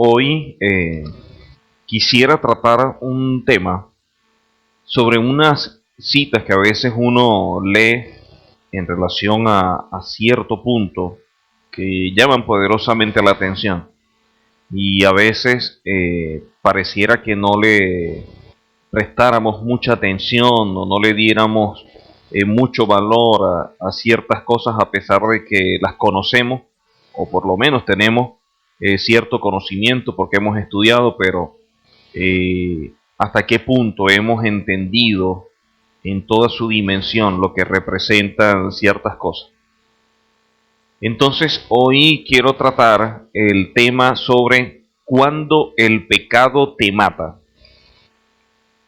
Hoy quisiera tratar un tema sobre unas citas que a veces uno lee en relación a cierto punto que llaman poderosamente la atención y a veces pareciera que no le prestáramos mucha atención o no le diéramos mucho valor a ciertas cosas a pesar de que las conocemos o por lo menos tenemos cierto conocimiento porque hemos estudiado, pero hasta qué punto hemos entendido en toda su dimensión lo que representan ciertas cosas. Entonces hoy quiero tratar el tema sobre cuando el pecado te mata.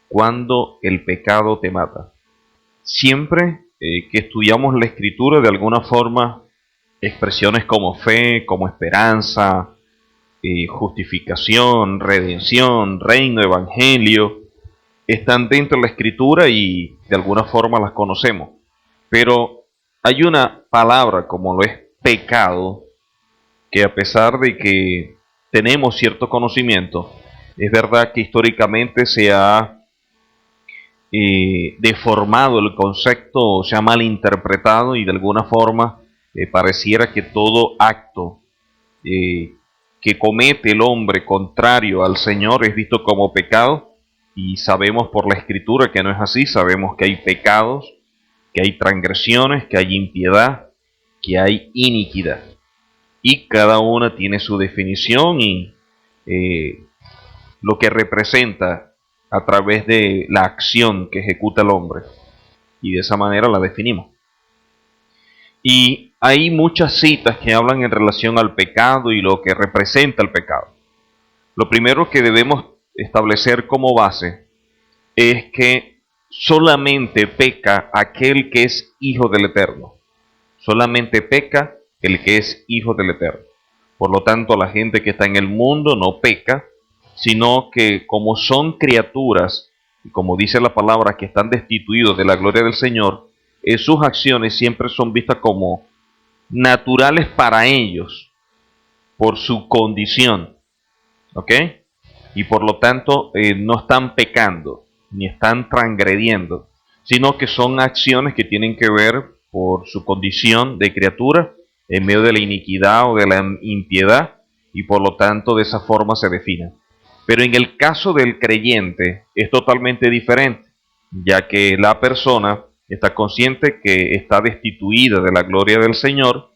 Cuando el pecado te mata. Siempre que estudiamos la escritura, de alguna forma, expresiones como fe, como esperanza, justificación, redención, reino, evangelio, están dentro de la escritura y de alguna forma las conocemos. Pero hay una palabra como lo es pecado, que a pesar de que tenemos cierto conocimiento, es verdad que históricamente se ha deformado el concepto, se ha malinterpretado y de alguna forma pareciera que todo acto que comete el hombre contrario al Señor es visto como pecado, y sabemos por la escritura que no es así. Sabemos que hay pecados, que hay transgresiones, que hay impiedad, que hay iniquidad, y cada una tiene su definición y lo que representa a través de la acción que ejecuta el hombre, y de esa manera la definimos. Y hay muchas citas que hablan en relación al pecado y lo que representa el pecado. Lo primero que debemos establecer como base es que solamente peca aquel que es hijo del Eterno. Solamente peca el que es hijo del Eterno. Por lo tanto, la gente que está en el mundo no peca, sino que como son criaturas, y como dice la palabra, que están destituidos de la gloria del Señor, sus acciones siempre son vistas como naturales para ellos, por su condición, ¿ok? Y por lo tanto no están pecando, ni están transgrediendo, sino que son acciones que tienen que ver por su condición de criatura, en medio de la iniquidad o de la impiedad, y por lo tanto de esa forma se definen. Pero en el caso del creyente es totalmente diferente, ya que la persona está consciente que está destituida de la gloria del Señor,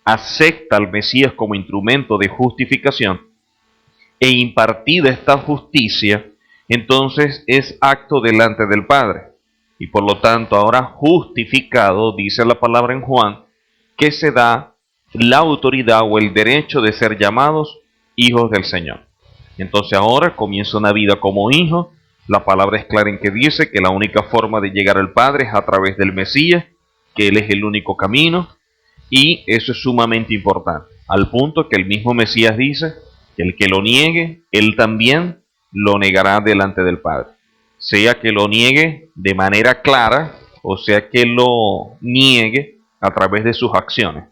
acepta al Mesías como instrumento de justificación, e impartida esta justicia, entonces es acto delante del Padre. Y por lo tanto ahora justificado, dice la palabra en Juan, que se da la autoridad o el derecho de ser llamados hijos del Señor. Entonces ahora comienza una vida como hijo. La palabra es clara en que dice que la única forma de llegar al Padre es a través del Mesías, que Él es el único camino, y eso es sumamente importante, al punto que el mismo Mesías dice que el que lo niegue, Él también lo negará delante del Padre. Sea que lo niegue de manera clara, o sea que lo niegue a través de sus acciones.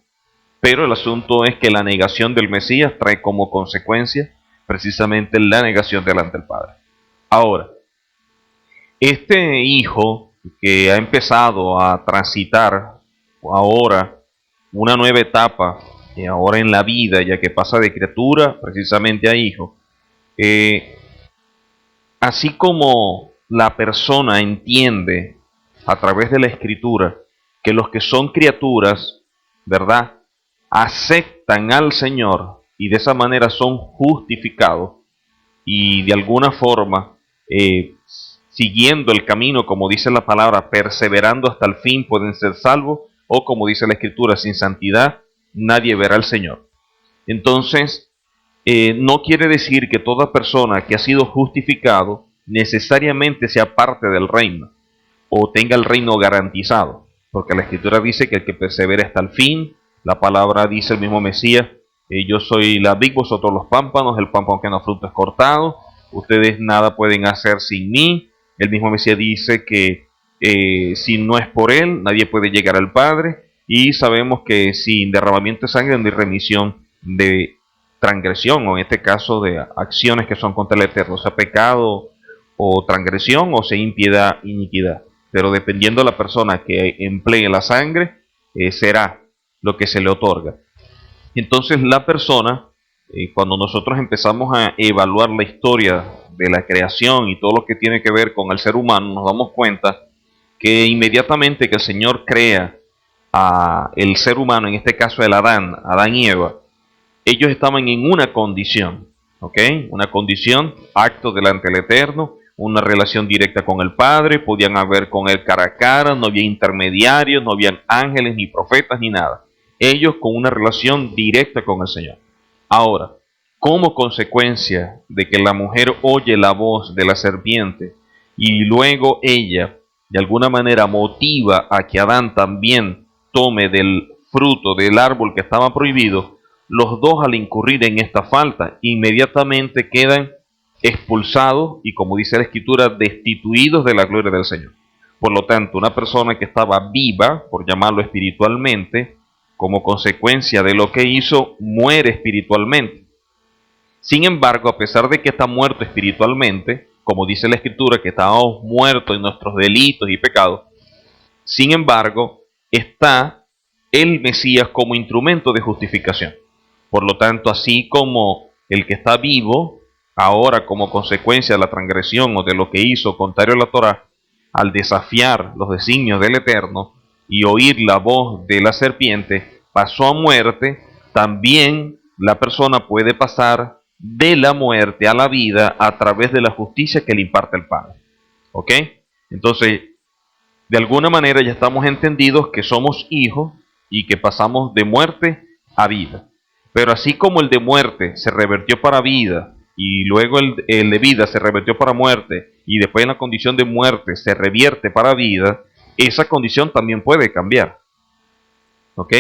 Pero el asunto es que la negación del Mesías trae como consecuencia precisamente la negación delante del Padre. Ahora, este hijo que ha empezado a transitar ahora una nueva etapa, ahora en la vida, ya que pasa de criatura precisamente a hijo, así como la persona entiende a través de la escritura que los que son criaturas, ¿verdad?, aceptan al Señor y de esa manera son justificados y de alguna forma siguiendo el camino, como dice la palabra, perseverando hasta el fin pueden ser salvos, o como dice la escritura, sin santidad nadie verá al Señor. Entonces no quiere decir que toda persona que ha sido justificado necesariamente sea parte del reino o tenga el reino garantizado, porque la escritura dice que el que persevera hasta el fin. La palabra dice el mismo Mesías, yo soy la vid, vosotros los pámpanos, el pámpano que no fruto es cortado, ustedes nada pueden hacer sin mí. El mismo Mesías dice que si no es por Él, nadie puede llegar al Padre, y sabemos que sin derramamiento de sangre no hay remisión de transgresión, o en este caso de acciones que son contra el Eterno, sea pecado o transgresión, o sea impiedad, iniquidad. Pero dependiendo de la persona que emplee la sangre, será lo que se le otorga. Entonces la persona, cuando nosotros empezamos a evaluar la historia de la creación y todo lo que tiene que ver con el ser humano, nos damos cuenta que inmediatamente que el Señor crea a el ser humano, en este caso el Adán y Eva, ellos estaban en una condición, ¿ok? Una condición, acto delante del Eterno, una relación directa con el Padre, podían haber con él cara a cara, no había intermediarios, no habían ángeles, ni profetas, ni nada. Ellos con una relación directa con el Señor. Ahora, como consecuencia de que la mujer oye la voz de la serpiente y luego ella de alguna manera motiva a que Adán también tome del fruto del árbol que estaba prohibido, los dos al incurrir en esta falta inmediatamente quedan expulsados y, como dice la Escritura, destituidos de la gloria del Señor. Por lo tanto, una persona que estaba viva, por llamarlo espiritualmente, como consecuencia de lo que hizo, muere espiritualmente. Sin embargo, a pesar de que está muerto espiritualmente, como dice la Escritura, que estábamos muertos en nuestros delitos y pecados, sin embargo, está el Mesías como instrumento de justificación. Por lo tanto, así como el que está vivo, ahora como consecuencia de la transgresión o de lo que hizo contrario a la Torá, al desafiar los designios del Eterno y oír la voz de la serpiente, pasó a muerte, también la persona puede pasar de la muerte a la vida a través de la justicia que le imparte el Padre. ¿Ok? Entonces, de alguna manera ya estamos entendidos que somos hijos y que pasamos de muerte a vida. Pero así como el de muerte se revertió para vida y luego el de vida se revertió para muerte y después en la condición de muerte se revierte para vida, esa condición también puede cambiar. ¿Ok?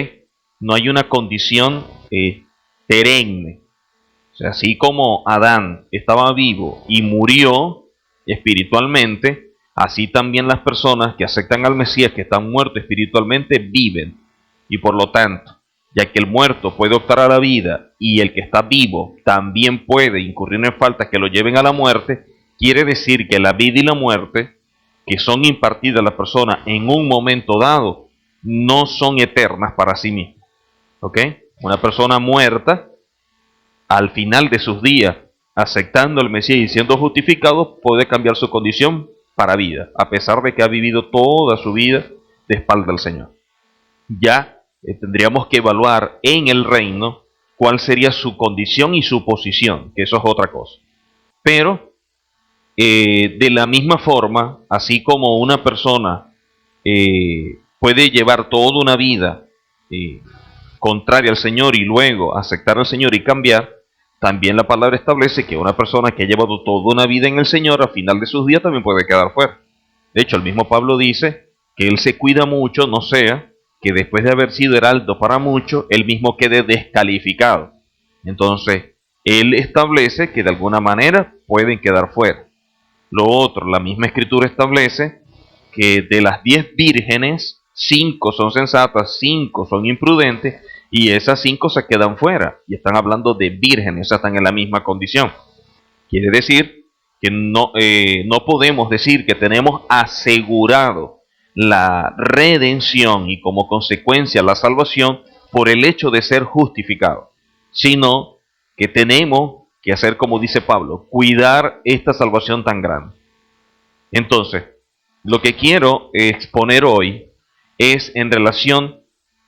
No hay una condición perenne. O sea, así como Adán estaba vivo y murió espiritualmente, así también las personas que aceptan al Mesías, que están muertos espiritualmente, viven. Y por lo tanto, ya que el muerto puede optar a la vida y el que está vivo también puede incurrir en faltas que lo lleven a la muerte, quiere decir que la vida y la muerte, que son impartidas a la persona en un momento dado, no son eternas para sí mismas. ¿Ok? Una persona muerta, al final de sus días, aceptando al Mesías y siendo justificado, puede cambiar su condición para vida, a pesar de que ha vivido toda su vida de espalda al Señor. Ya tendríamos que evaluar en el reino cuál sería su condición y su posición, que eso es otra cosa. Pero, de la misma forma, así como una persona puede llevar toda una vida contraria al Señor y luego aceptar al Señor y cambiar, también la palabra establece que una persona que ha llevado toda una vida en el Señor, al final de sus días también puede quedar fuera. De hecho, el mismo Pablo dice que él se cuida mucho, no sea que después de haber sido heraldo para muchos, él mismo quede descalificado. Entonces, él establece que de alguna manera pueden quedar fuera. Lo otro, la misma Escritura establece que de las 10 vírgenes, 5 son sensatas, 5 son imprudentes, y esas 5 se quedan fuera. Y están hablando de vírgenes, o sea, están en la misma condición. Quiere decir que no podemos decir que tenemos asegurado la redención y como consecuencia la salvación por el hecho de ser justificados, sino que tenemos que hacer como dice Pablo, cuidar esta salvación tan grande. Entonces, lo que quiero exponer hoy es en relación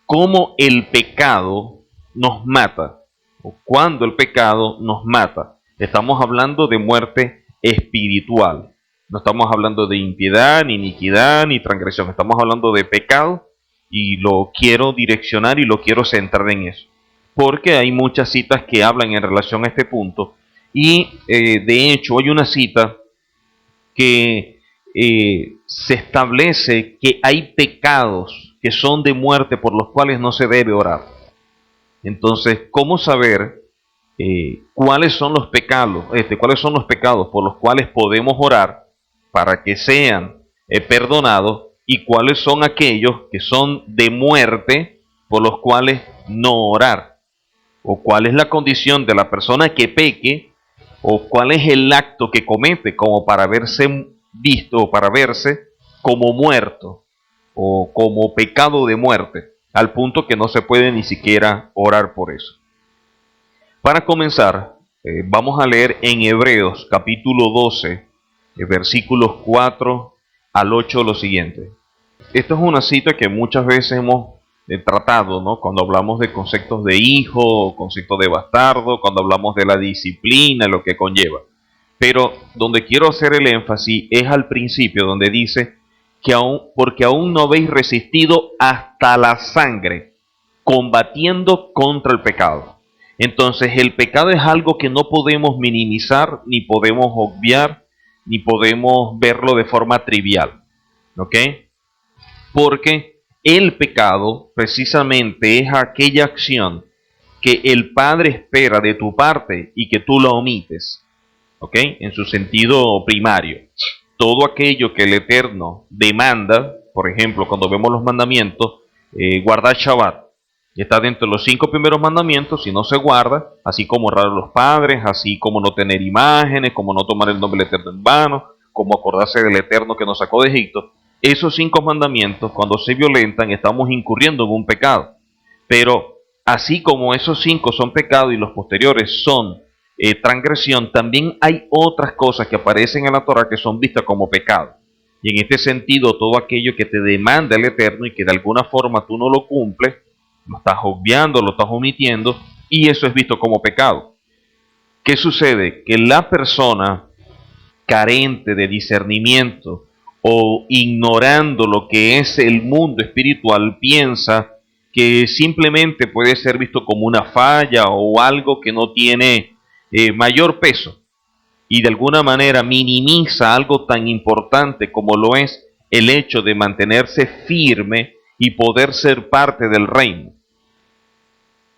cómo el pecado nos mata, o cuando el pecado nos mata. Estamos hablando de muerte espiritual. No estamos hablando de impiedad, ni iniquidad, ni transgresión. Estamos hablando de pecado y lo quiero direccionar y lo quiero centrar en eso. Porque hay muchas citas que hablan en relación a este punto. Y de hecho hay una cita que se establece que hay pecados que son de muerte por los cuales no se debe orar. Entonces, ¿cómo saber cuáles son los pecados por los cuales podemos orar para que sean perdonados y cuáles son aquellos que son de muerte por los cuales no orar? o cuál es la condición de la persona que peque, o cuál es el acto que comete como para verse visto o para verse como muerto o como pecado de muerte, al punto que no se puede ni siquiera orar por eso. Para comenzar, vamos a leer en Hebreos capítulo 12, versículos 4 al 8 lo siguiente. Esta es una cita que muchas veces hemos tratado, ¿no? Cuando hablamos de conceptos de hijo, conceptos de bastardo, cuando hablamos de la disciplina, lo que conlleva. Pero donde quiero hacer el énfasis es al principio, donde dice que porque aún no habéis resistido hasta la sangre, combatiendo contra el pecado. Entonces el pecado es algo que no podemos minimizar, ni podemos obviar, ni podemos verlo de forma trivial. ¿Ok? Porque el pecado precisamente es aquella acción que el Padre espera de tu parte y que tú la omites. ¿Ok? En su sentido primario. Todo aquello que el Eterno demanda, por ejemplo, cuando vemos los mandamientos, guardar Shabbat, está dentro de los 5 primeros mandamientos, si no se guarda, así como honrar a los padres, así como no tener imágenes, como no tomar el nombre del Eterno en vano, como acordarse del Eterno que nos sacó de Egipto. Esos 5 mandamientos, cuando se violentan, estamos incurriendo en un pecado. Pero así como esos 5 son pecado y los posteriores son transgresión, también hay otras cosas que aparecen en la Torah que son vistas como pecado. Y en este sentido, todo aquello que te demanda el Eterno y que de alguna forma tú no lo cumples, lo estás obviando, lo estás omitiendo, y eso es visto como pecado. ¿Qué sucede? Que la persona carente de discernimiento o ignorando lo que es el mundo espiritual piensa que simplemente puede ser visto como una falla o algo que no tiene mayor peso, y de alguna manera minimiza algo tan importante como lo es el hecho de mantenerse firme y poder ser parte del reino.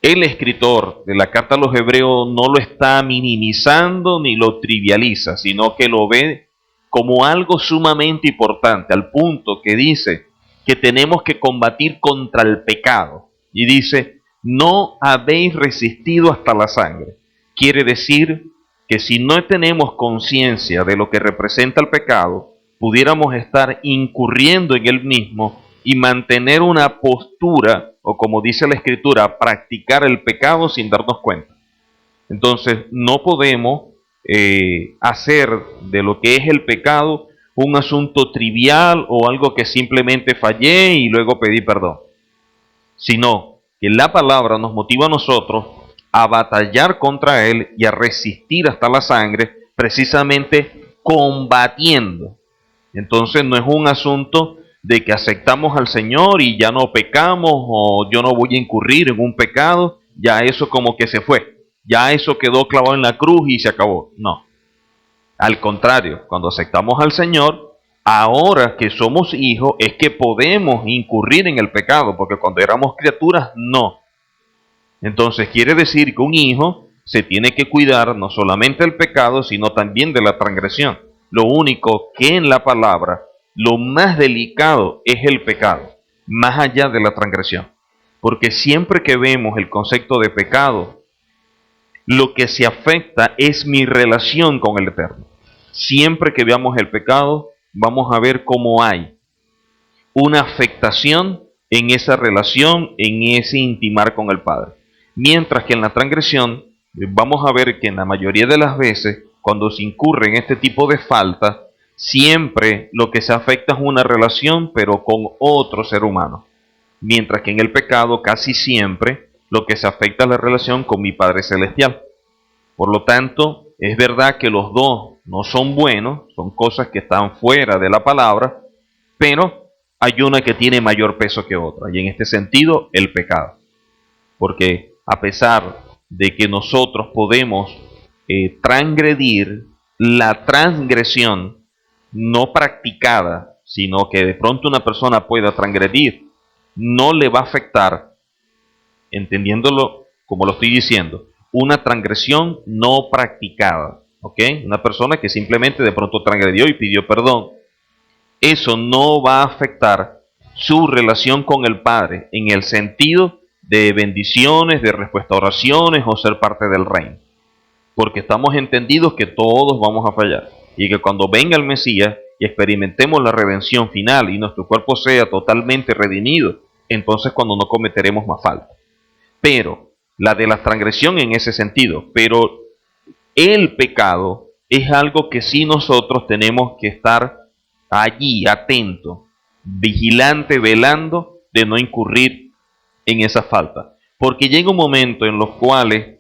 El escritor de la carta a los Hebreos no lo está minimizando ni lo trivializa, sino que lo ve como algo sumamente importante, al punto que dice que tenemos que combatir contra el pecado. Y dice, no habéis resistido hasta la sangre. Quiere decir que si no tenemos conciencia de lo que representa el pecado, pudiéramos estar incurriendo en él mismo y mantener una postura, o como dice la Escritura, practicar el pecado sin darnos cuenta. Entonces, no podemos hacer de lo que es el pecado un asunto trivial o algo que simplemente fallé y luego pedí perdón, sino que la palabra nos motiva a nosotros a batallar contra él y a resistir hasta la sangre, precisamente combatiendo. Entonces no es un asunto de que aceptamos al Señor y ya no pecamos, o yo no voy a incurrir en un pecado, ya eso como que se fue, ya eso quedó clavado en la cruz y se acabó. No, al contrario, cuando aceptamos al Señor, ahora que somos hijos es que podemos incurrir en el pecado, porque cuando éramos criaturas no. Entonces quiere decir que un hijo se tiene que cuidar no solamente del pecado, sino también de la transgresión. Lo único que en la palabra, lo más delicado es el pecado, más allá de la transgresión. Porque siempre que vemos el concepto de pecado, lo que se afecta es mi relación con el Eterno. Siempre que veamos el pecado, vamos a ver cómo hay una afectación en esa relación, en ese intimar con el Padre. Mientras que en la transgresión, vamos a ver que en la mayoría de las veces, cuando se incurre en este tipo de faltas, siempre lo que se afecta es una relación, pero con otro ser humano. Mientras que en el pecado, casi siempre, lo que se afecta es la relación con mi Padre Celestial. Por lo tanto, es verdad que los dos no son buenos, son cosas que están fuera de la palabra, pero hay una que tiene mayor peso que otra, y en este sentido, el pecado. Porque a pesar de que nosotros podemos transgredir, la transgresión no practicada, sino que de pronto una persona pueda transgredir, no le va a afectar, entendiéndolo como lo estoy diciendo, una transgresión no practicada, ¿ok? Una persona que simplemente de pronto transgredió y pidió perdón, eso no va a afectar su relación con el Padre, en el sentido de bendiciones, de respuesta a oraciones o ser parte del reino. Porque estamos entendidos que todos vamos a fallar y que cuando venga el Mesías y experimentemos la redención final y nuestro cuerpo sea totalmente redimido, entonces cuando no cometeremos más falta. Pero la de la transgresión en ese sentido, pero el pecado es algo que sí nosotros tenemos que estar allí, atento, vigilante, velando de no incurrir en esa falta. Porque llega un momento en los cuales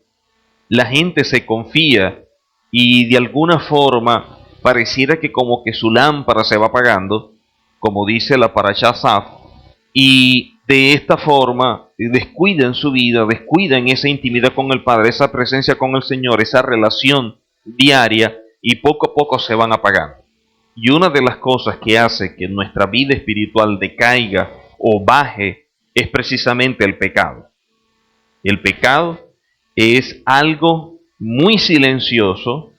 la gente se confía y de alguna forma pareciera que como que su lámpara se va apagando, como dice la Parashá Saf, y de esta forma descuidan su vida, descuidan esa intimidad con el Padre, esa presencia con el Señor, esa relación diaria, y poco a poco se van apagando. Y una de las cosas que hace que nuestra vida espiritual decaiga o baje es precisamente el pecado. El pecado es algo muy silencioso,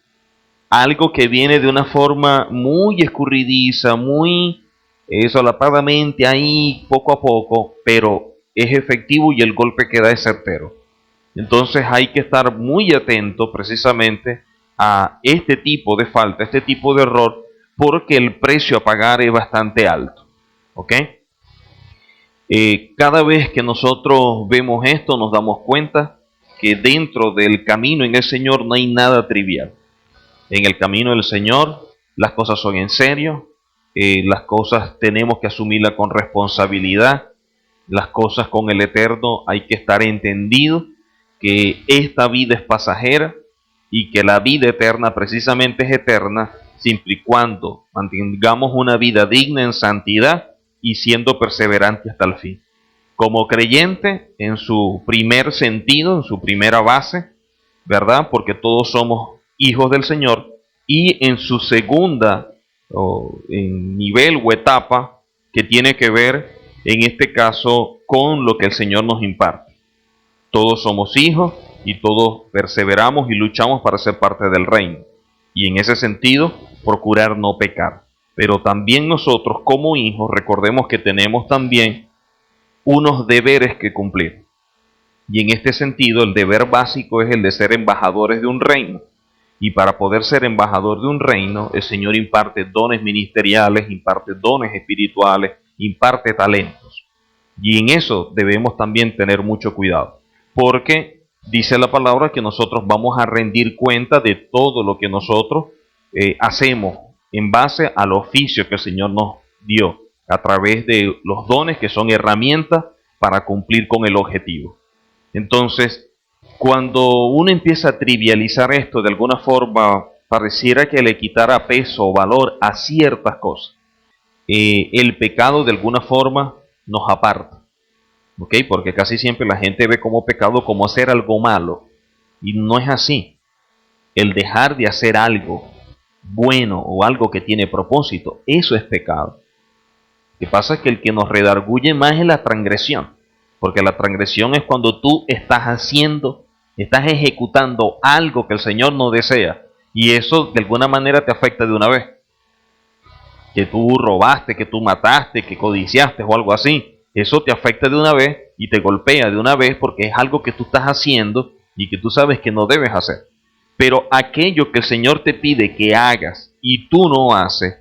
algo que viene de una forma muy escurridiza, muy solapadamente ahí, poco a poco, pero es efectivo y el golpe que da es certero. Entonces hay que estar muy atento precisamente a este tipo de falta, este tipo de error, porque el precio a pagar es bastante alto. ¿Ok? Cada vez que nosotros vemos esto nos damos cuenta que dentro del camino en el Señor no hay nada trivial. En el camino del Señor las cosas son en serio, las cosas tenemos que asumirlas con responsabilidad, las cosas con el Eterno hay que estar entendido que esta vida es pasajera y que la vida eterna precisamente es eterna siempre y cuando mantengamos una vida digna en santidad y siendo perseverante hasta el fin. Como creyente, en su primer sentido, en su primera base, ¿verdad? Porque todos somos hijos del Señor, y en su segunda en nivel o etapa, que tiene que ver, en este caso, con lo que el Señor nos imparte. Todos somos hijos y todos perseveramos y luchamos para ser parte del reino. Y en ese sentido, procurar no pecar. Pero también nosotros como hijos, recordemos que tenemos también unos deberes que cumplir. Y en este sentido, el deber básico es el de ser embajadores de un reino. Y para poder ser embajador de un reino, el Señor imparte dones ministeriales, imparte dones espirituales, imparte talentos. Y en eso debemos también tener mucho cuidado. Porque dice la palabra que nosotros vamos a rendir cuenta de todo lo que nosotros hacemos en base al oficio que el Señor nos dio a través de los dones que son herramientas para cumplir con el objetivo. Entonces, cuando uno empieza a trivializar esto, de alguna forma pareciera que le quitara peso o valor a ciertas cosas. El pecado de alguna forma nos aparta, ¿ok? Porque casi siempre la gente ve como pecado como hacer algo malo, y no es así. El dejar de hacer algo bueno o algo que tiene propósito, eso es pecado. Lo que pasa es que el que nos redarguye más es la transgresión, porque la transgresión es cuando tú estás haciendo, estás ejecutando algo que el Señor no desea, y eso de alguna manera te afecta de una vez. Que tú robaste, que tú mataste, que codiciaste o algo así, eso te afecta de una vez y te golpea de una vez porque es algo que tú estás haciendo y que tú sabes que no debes hacer. Pero aquello que el Señor te pide que hagas y tú no haces,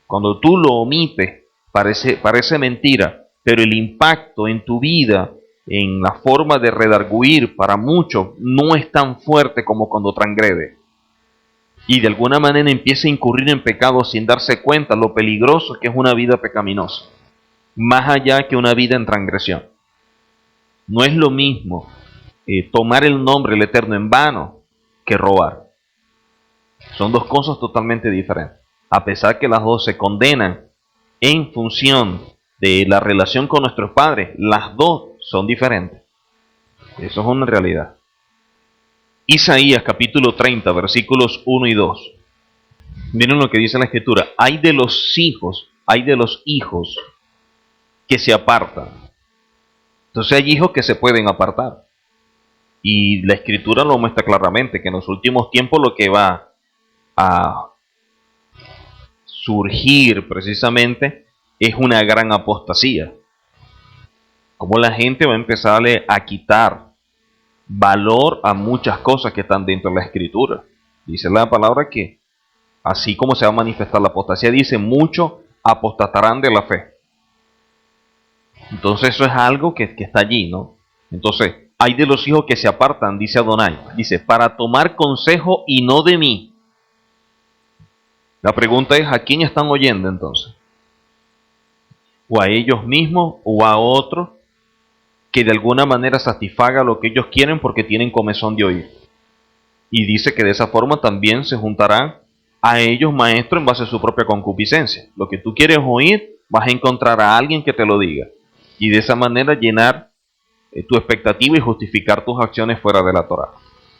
cuando tú lo omites, parece mentira, pero el impacto en tu vida, en la forma de redarguir para muchos, no es tan fuerte como cuando transgrede. Y de alguna manera empieza a incurrir en pecado sin darse cuenta lo peligroso que es una vida pecaminosa, más allá que una vida en transgresión. No es lo mismo tomar el nombre del Eterno en vano que robar. Son dos cosas totalmente diferentes. A pesar que las dos se condenan en función de la relación con nuestros padres, las dos son diferentes. Eso es una realidad. Isaías capítulo 30, versículos 1 y 2. Miren lo que dice la Escritura. Hay de los hijos que se apartan. Entonces hay hijos que se pueden apartar. Y la Escritura lo muestra claramente, que en los últimos tiempos lo que va a surgir precisamente es una gran apostasía. Cómo la gente va a empezarle a quitar valor a muchas cosas que están dentro de la Escritura. Dice la palabra que así como se va a manifestar la apostasía, dice, muchos apostatarán de la fe. Entonces eso es algo que está allí, ¿no? Entonces, hay de los hijos que se apartan, dice Adonai, dice, para tomar consejo y no de mí. La pregunta es, ¿a quién están oyendo entonces? ¿O a ellos mismos o a otros que de alguna manera satisfaga lo que ellos quieren porque tienen comezón de oír? Y dice que de esa forma también se juntarán a ellos maestros en base a su propia concupiscencia. Lo que tú quieres oír, vas a encontrar a alguien que te lo diga. Y de esa manera llenar tu expectativa y justificar tus acciones fuera de la Torá.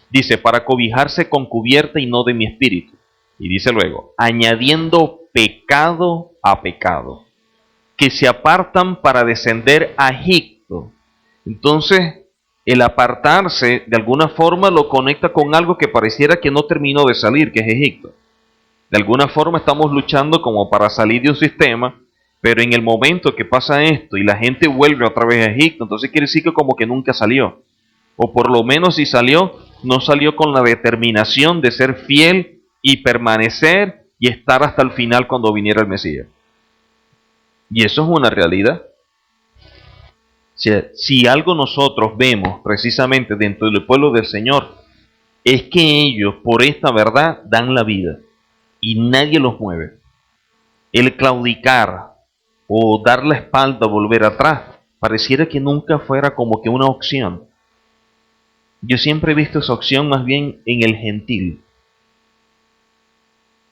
Dice, para cobijarse con cubierta y no de mi espíritu. Y dice luego, añadiendo pecado a pecado, que se apartan para descender a Egipto. Entonces, el apartarse de alguna forma lo conecta con algo que pareciera que no terminó de salir, que es Egipto. De alguna forma estamos luchando como para salir de un sistema, pero en el momento que pasa esto y la gente vuelve otra vez a Egipto, entonces quiere decir que como que nunca salió. O por lo menos si salió, no salió con la determinación de ser fiel y permanecer y estar hasta el final cuando viniera el Mesías. Y eso es una realidad. Si algo nosotros vemos precisamente dentro del pueblo del Señor, es que ellos por esta verdad dan la vida y nadie los mueve. El claudicar o dar la espalda, volver atrás, pareciera que nunca fuera como que una opción. Yo siempre he visto esa opción más bien en el gentil.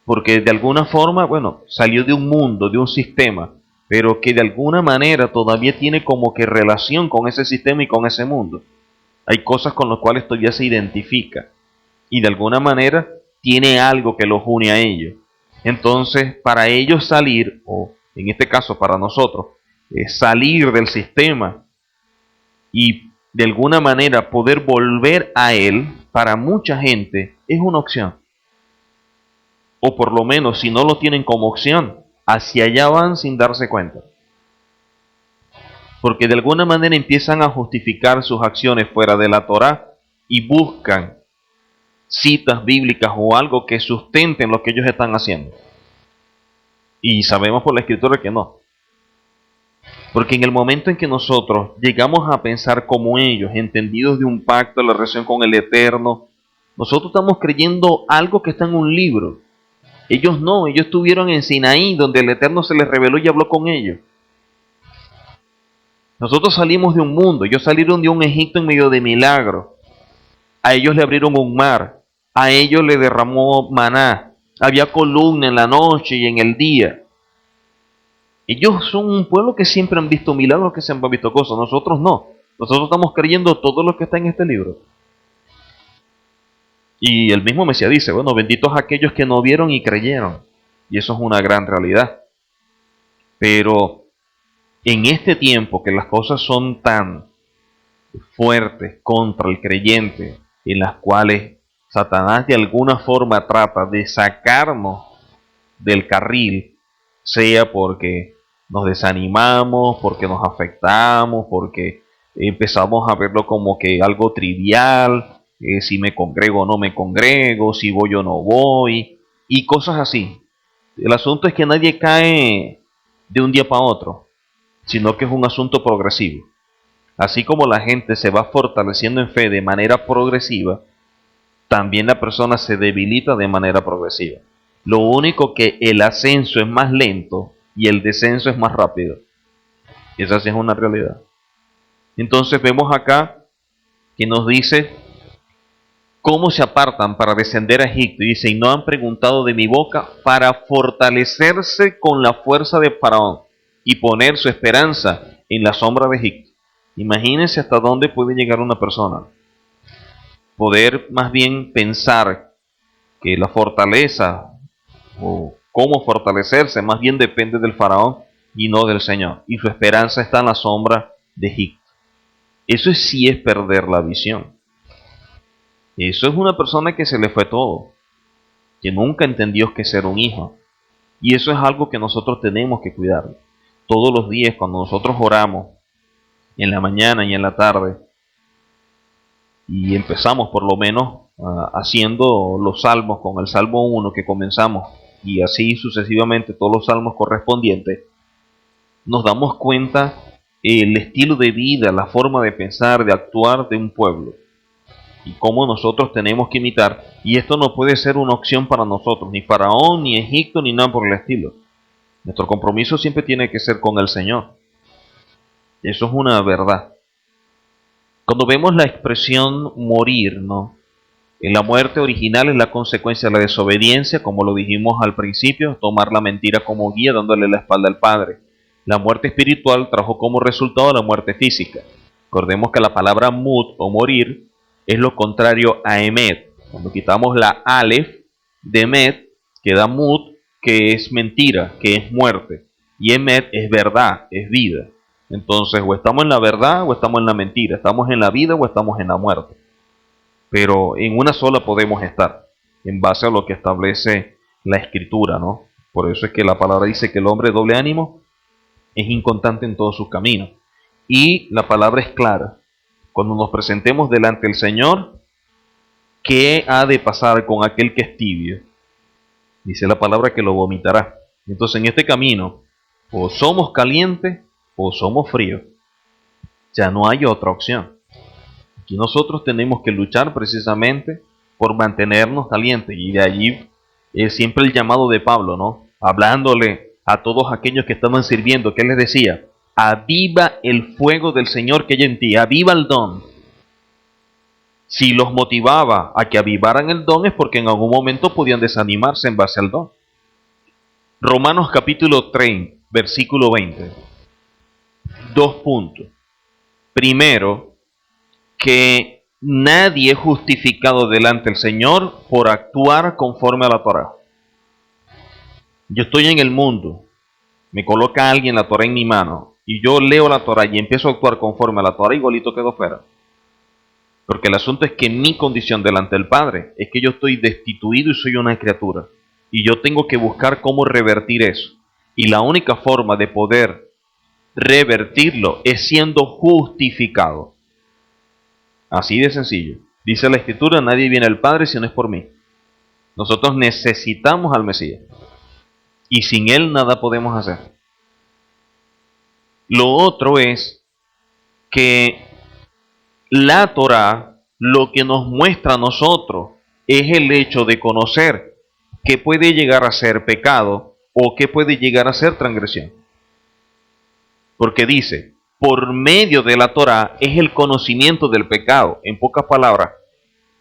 Porque de alguna forma, bueno, salió de un mundo, de un sistema, pero que de alguna manera todavía tiene como que relación con ese sistema y con ese mundo. Hay cosas con las cuales todavía se identifica y de alguna manera tiene algo que los une a ellos. Entonces, para ellos salir, o en este caso para nosotros, salir del sistema y de alguna manera poder volver a él, para mucha gente es una opción. O por lo menos, si no lo tienen como opción, hacia allá van sin darse cuenta. Porque de alguna manera empiezan a justificar sus acciones fuera de la Torá y buscan citas bíblicas o algo que sustenten lo que ellos están haciendo. Y sabemos por la Escritura que no. Porque en el momento en que nosotros llegamos a pensar como ellos, entendidos de un pacto, la relación con el Eterno, nosotros estamos creyendo algo que está en un libro. Ellos no, ellos estuvieron en Sinaí, donde el Eterno se les reveló y habló con ellos. Nosotros salimos de un mundo, ellos salieron de un Egipto en medio de milagros. A ellos le abrieron un mar, a ellos le derramó maná, había columna en la noche y en el día. Ellos son un pueblo que siempre han visto milagros, que siempre han visto cosas, nosotros no. Nosotros estamos creyendo todo lo que está en este libro. Y el mismo Mesías dice, bueno, benditos aquellos que no vieron y creyeron. Y eso es una gran realidad. Pero en este tiempo que las cosas son tan fuertes contra el creyente, en las cuales Satanás de alguna forma trata de sacarnos del carril, sea porque nos desanimamos, porque nos afectamos, porque empezamos a verlo como que algo trivial, si me congrego o no me congrego, si voy o no voy, y cosas así. El asunto es que nadie cae de un día para otro, sino que es un asunto progresivo. Así como la gente se va fortaleciendo en fe de manera progresiva, también la persona se debilita de manera progresiva. Lo único que el ascenso es más lento y el descenso es más rápido. Y esa sí es una realidad. Entonces vemos acá que nos dice cómo se apartan para descender a Egipto. Y dice, y no han preguntado de mi boca para fortalecerse con la fuerza de Faraón y poner su esperanza en la sombra de Egipto. Imagínense hasta dónde puede llegar una persona. Poder más bien pensar que la fortaleza o cómo fortalecerse más bien depende del faraón y no del Señor. Y su esperanza está en la sombra de Egipto. Eso sí es perder la visión. Eso es una persona que se le fue todo, que nunca entendió que ser un hijo. Y eso es algo que nosotros tenemos que cuidar. Todos los días cuando nosotros oramos, en la mañana y en la tarde, y empezamos por lo menos haciendo los salmos con el Salmo 1 que comenzamos, y así sucesivamente todos los salmos correspondientes, nos damos cuenta el estilo de vida, la forma de pensar, de actuar de un pueblo y cómo nosotros tenemos que imitar. Y esto no puede ser una opción para nosotros, ni Faraón, ni Egipto, ni nada por el estilo. Nuestro compromiso siempre tiene que ser con el Señor. Eso es una verdad. Cuando vemos la expresión morir, ¿no? En la muerte original es la consecuencia de la desobediencia, como lo dijimos al principio, tomar la mentira como guía, dándole la espalda al Padre. La muerte espiritual trajo como resultado la muerte física. Recordemos que la palabra mut o morir es lo contrario a emet. Cuando quitamos la alef de emet, queda mut, que es mentira, que es muerte. Y emet es verdad, es vida. Entonces, o estamos en la verdad o estamos en la mentira. Estamos en la vida o estamos en la muerte. Pero en una sola podemos estar, en base a lo que establece la Escritura, ¿no? Por eso es que la palabra dice que el hombre de doble ánimo es inconstante en todos sus caminos. Y la palabra es clara. Cuando nos presentemos delante del Señor, ¿qué ha de pasar con aquel que es tibio? Dice la palabra que lo vomitará. Entonces en este camino, o somos calientes o somos fríos. Ya no hay otra opción. Aquí nosotros tenemos que luchar precisamente por mantenernos calientes. Y de allí es siempre el llamado de Pablo, ¿no? Hablándole a todos aquellos que estaban sirviendo, que él les decía: aviva el fuego del Señor que hay en ti, aviva el don. Si los motivaba a que avivaran el don es porque en algún momento podían desanimarse en base al don. Romanos capítulo 3, versículo 20. 2 puntos. Primero, que nadie es justificado delante del Señor por actuar conforme a la Torá. Yo estoy en el mundo, me coloca alguien la Torá en mi mano, y yo leo la Torá y empiezo a actuar conforme a la Torá, igualito quedo fuera. Porque el asunto es que mi condición delante del Padre es que yo estoy destituido y soy una criatura. Y yo tengo que buscar cómo revertir eso. Y la única forma de poder revertirlo es siendo justificado. Así de sencillo. Dice la Escritura: nadie viene al Padre si no es por mí. Nosotros necesitamos al Mesías. Y sin Él nada podemos hacer. Lo otro es que la Torá lo que nos muestra a nosotros es el hecho de conocer qué puede llegar a ser pecado o qué puede llegar a ser transgresión. Porque dice, por medio de la Torá es el conocimiento del pecado. En pocas palabras,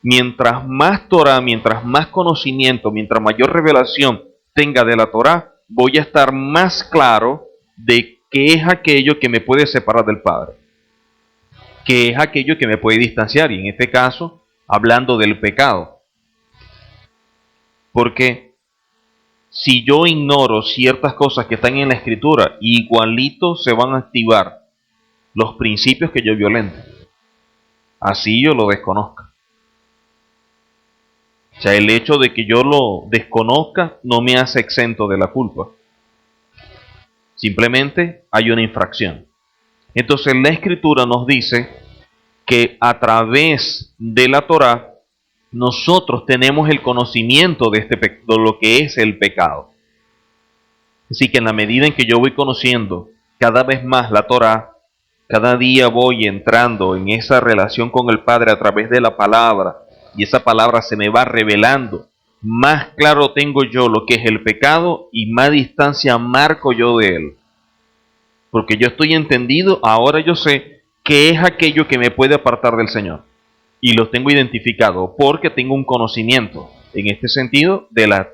mientras más Torá, mientras más conocimiento, mientras mayor revelación tenga de la Torá, voy a estar más claro de qué es aquello que me puede separar del Padre, que es aquello que me puede distanciar, y en este caso, hablando del pecado. Porque si yo ignoro ciertas cosas que están en la Escritura, igualito se van a activar los principios que yo violento. Así yo lo desconozca. O sea, el hecho de que yo lo desconozca no me hace exento de la culpa. Simplemente hay una infracción. Entonces la Escritura nos dice que a través de la Torá nosotros tenemos el conocimiento de lo que es el pecado. Así que en la medida en que yo voy conociendo cada vez más la Torá, cada día voy entrando en esa relación con el Padre a través de la palabra, y esa palabra se me va revelando, más claro tengo yo lo que es el pecado y más distancia marco yo de él. Porque yo estoy entendido, ahora yo sé qué es aquello que me puede apartar del Señor. Y lo tengo identificado porque tengo un conocimiento, en este sentido,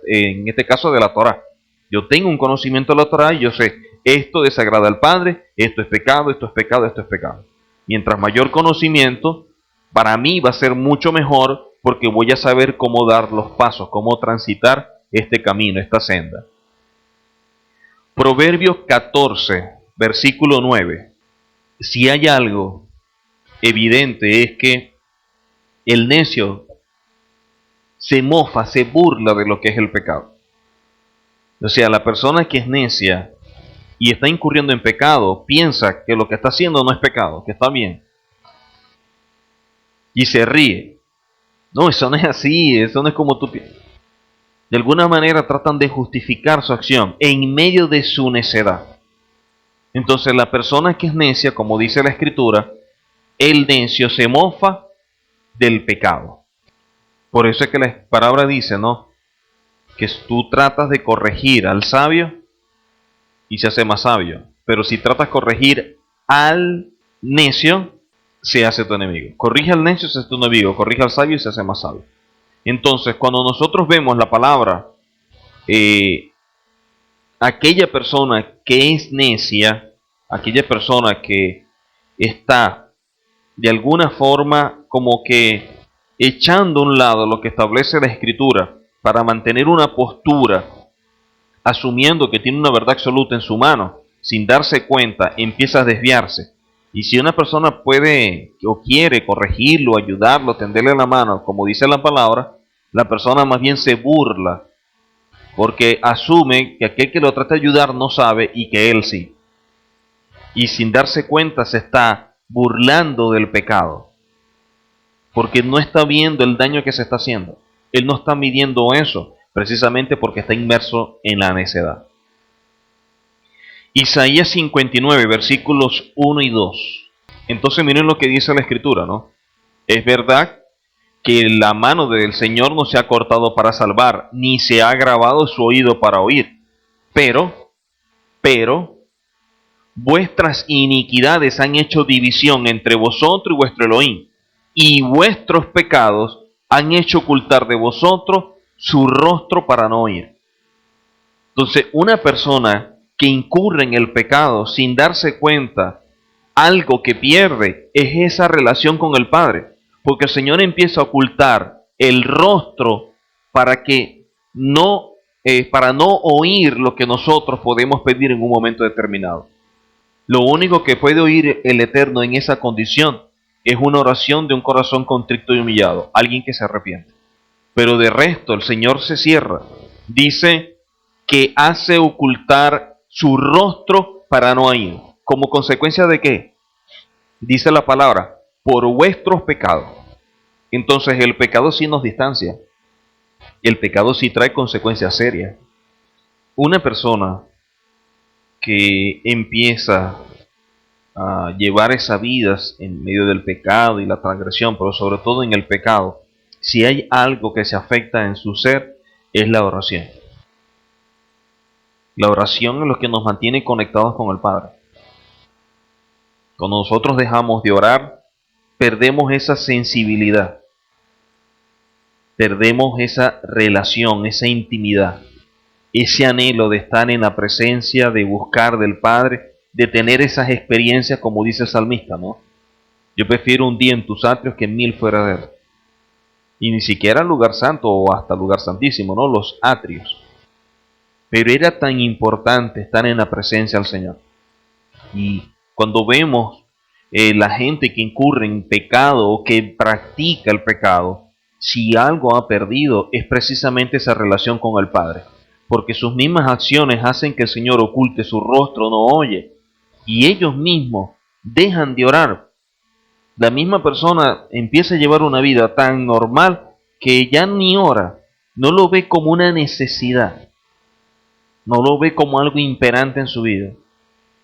en este caso de la Torá. Yo tengo un conocimiento de la Torá y yo sé, esto desagrada al Padre, esto es pecado, esto es pecado, esto es pecado. Mientras mayor conocimiento, para mí va a ser mucho mejor porque voy a saber cómo dar los pasos, cómo transitar este camino, esta senda. Proverbios 14, versículo 9. Si hay algo evidente es que el necio se mofa, se burla de lo que es el pecado. O sea, la persona que es necia y está incurriendo en pecado, piensa que lo que está haciendo no es pecado, que está bien, y se ríe. No, eso no es así, eso no es como tú piensas. De alguna manera tratan de justificar su acción en medio de su necedad. Entonces la persona que es necia, como dice la Escritura, el necio se mofa del pecado. Por eso es que la palabra dice, ¿no?, que tú tratas de corregir al sabio y se hace más sabio. Pero si tratas de corregir al necio, se hace tu enemigo. Corrige al necio, se hace tu enemigo. Corrige al sabio y se hace más sabio. Entonces, cuando nosotros vemos la palabra, aquella persona que es necia, aquella persona que está de alguna forma como que echando a un lado lo que establece la Escritura para mantener una postura, asumiendo que tiene una verdad absoluta en su mano, sin darse cuenta, empieza a desviarse. Y si una persona puede o quiere corregirlo, ayudarlo, tenderle la mano, como dice la palabra, la persona más bien se burla, porque asume que aquel que lo trata de ayudar no sabe y que él sí. Y sin darse cuenta se está burlando del pecado, porque no está viendo el daño que se está haciendo. Él no está midiendo eso, precisamente porque está inmerso en la necedad. Isaías 59, versículos 1 y 2. Entonces miren lo que dice la Escritura, ¿no? Es verdad que la mano del Señor no se ha cortado para salvar, ni se ha agravado su oído para oír. Pero, vuestras iniquidades han hecho división entre vosotros y vuestro Elohim, y vuestros pecados han hecho ocultar de vosotros su rostro para no oír. Entonces, una persona que incurre en el pecado sin darse cuenta, algo que pierde es esa relación con el Padre, porque el Señor empieza a ocultar el rostro para que no, para no oír lo que nosotros podemos pedir en un momento determinado. Lo único que puede oír el Eterno en esa condición es una oración de un corazón contrito y humillado, alguien que se arrepiente. Pero de resto el Señor se cierra. Dice que hace ocultar su rostro para no oír. ¿Como consecuencia de qué? Dice la palabra, por vuestros pecados. Entonces el pecado sí nos distancia. El pecado sí trae consecuencias serias. Una persona que empieza a llevar esas vidas en medio del pecado y la transgresión, pero sobre todo en el pecado, si hay algo que se afecta en su ser, es la oración. La oración es lo que nos mantiene conectados con el Padre. Cuando nosotros dejamos de orar, perdemos esa sensibilidad, perdemos esa relación, esa intimidad, ese anhelo de estar en la presencia, de buscar del Padre, de tener esas experiencias como dice el salmista, ¿no? Yo prefiero un día en tus atrios que 1000 fuera de él. Y ni siquiera el lugar santo o hasta el lugar santísimo, ¿no? Los atrios. Pero era tan importante estar en la presencia del Señor. Y cuando vemos la gente que incurre en pecado o que practica el pecado, si algo ha perdido es precisamente esa relación con el Padre. Porque sus mismas acciones hacen que el Señor oculte su rostro, no oye. Y ellos mismos dejan de orar. La misma persona empieza a llevar una vida tan normal que ya ni ora. No lo ve como una necesidad. No lo ve como algo imperante en su vida.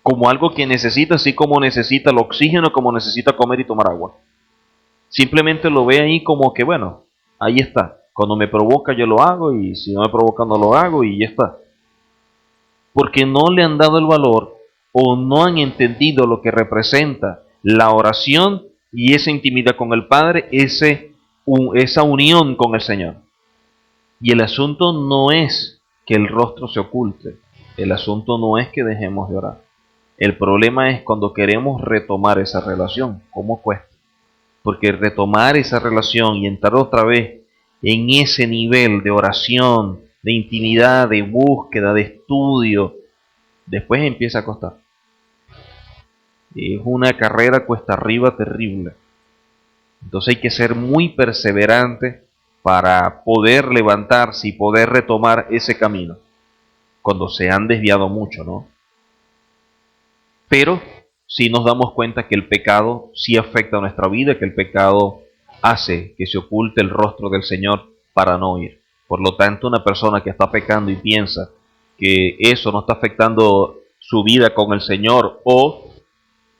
Como algo que necesita, así como necesita el oxígeno, como necesita comer y tomar agua. Simplemente lo ve ahí como que, bueno, ahí está. Cuando me provoca yo lo hago y si no me provoca no lo hago y ya está. Porque no le han dado el valor o no han entendido lo que representa la oración y esa intimidad con el Padre, esa unión con el Señor. Y el asunto no es que el rostro se oculte. El asunto no es que dejemos de orar. El problema es cuando queremos retomar esa relación. ¿Cómo cuesta? Porque retomar esa relación y entrar otra vez en ese nivel de oración, de intimidad, de búsqueda, de estudio, después empieza a costar. Es una carrera cuesta arriba terrible. Entonces hay que ser muy perseverante para poder levantarse y poder retomar ese camino cuando se han desviado mucho, ¿no? Pero sí nos damos cuenta que el pecado sí afecta a nuestra vida, que el pecado hace que se oculte el rostro del Señor para no oír. Por lo tanto, una persona que está pecando y piensa que eso no está afectando su vida con el Señor, o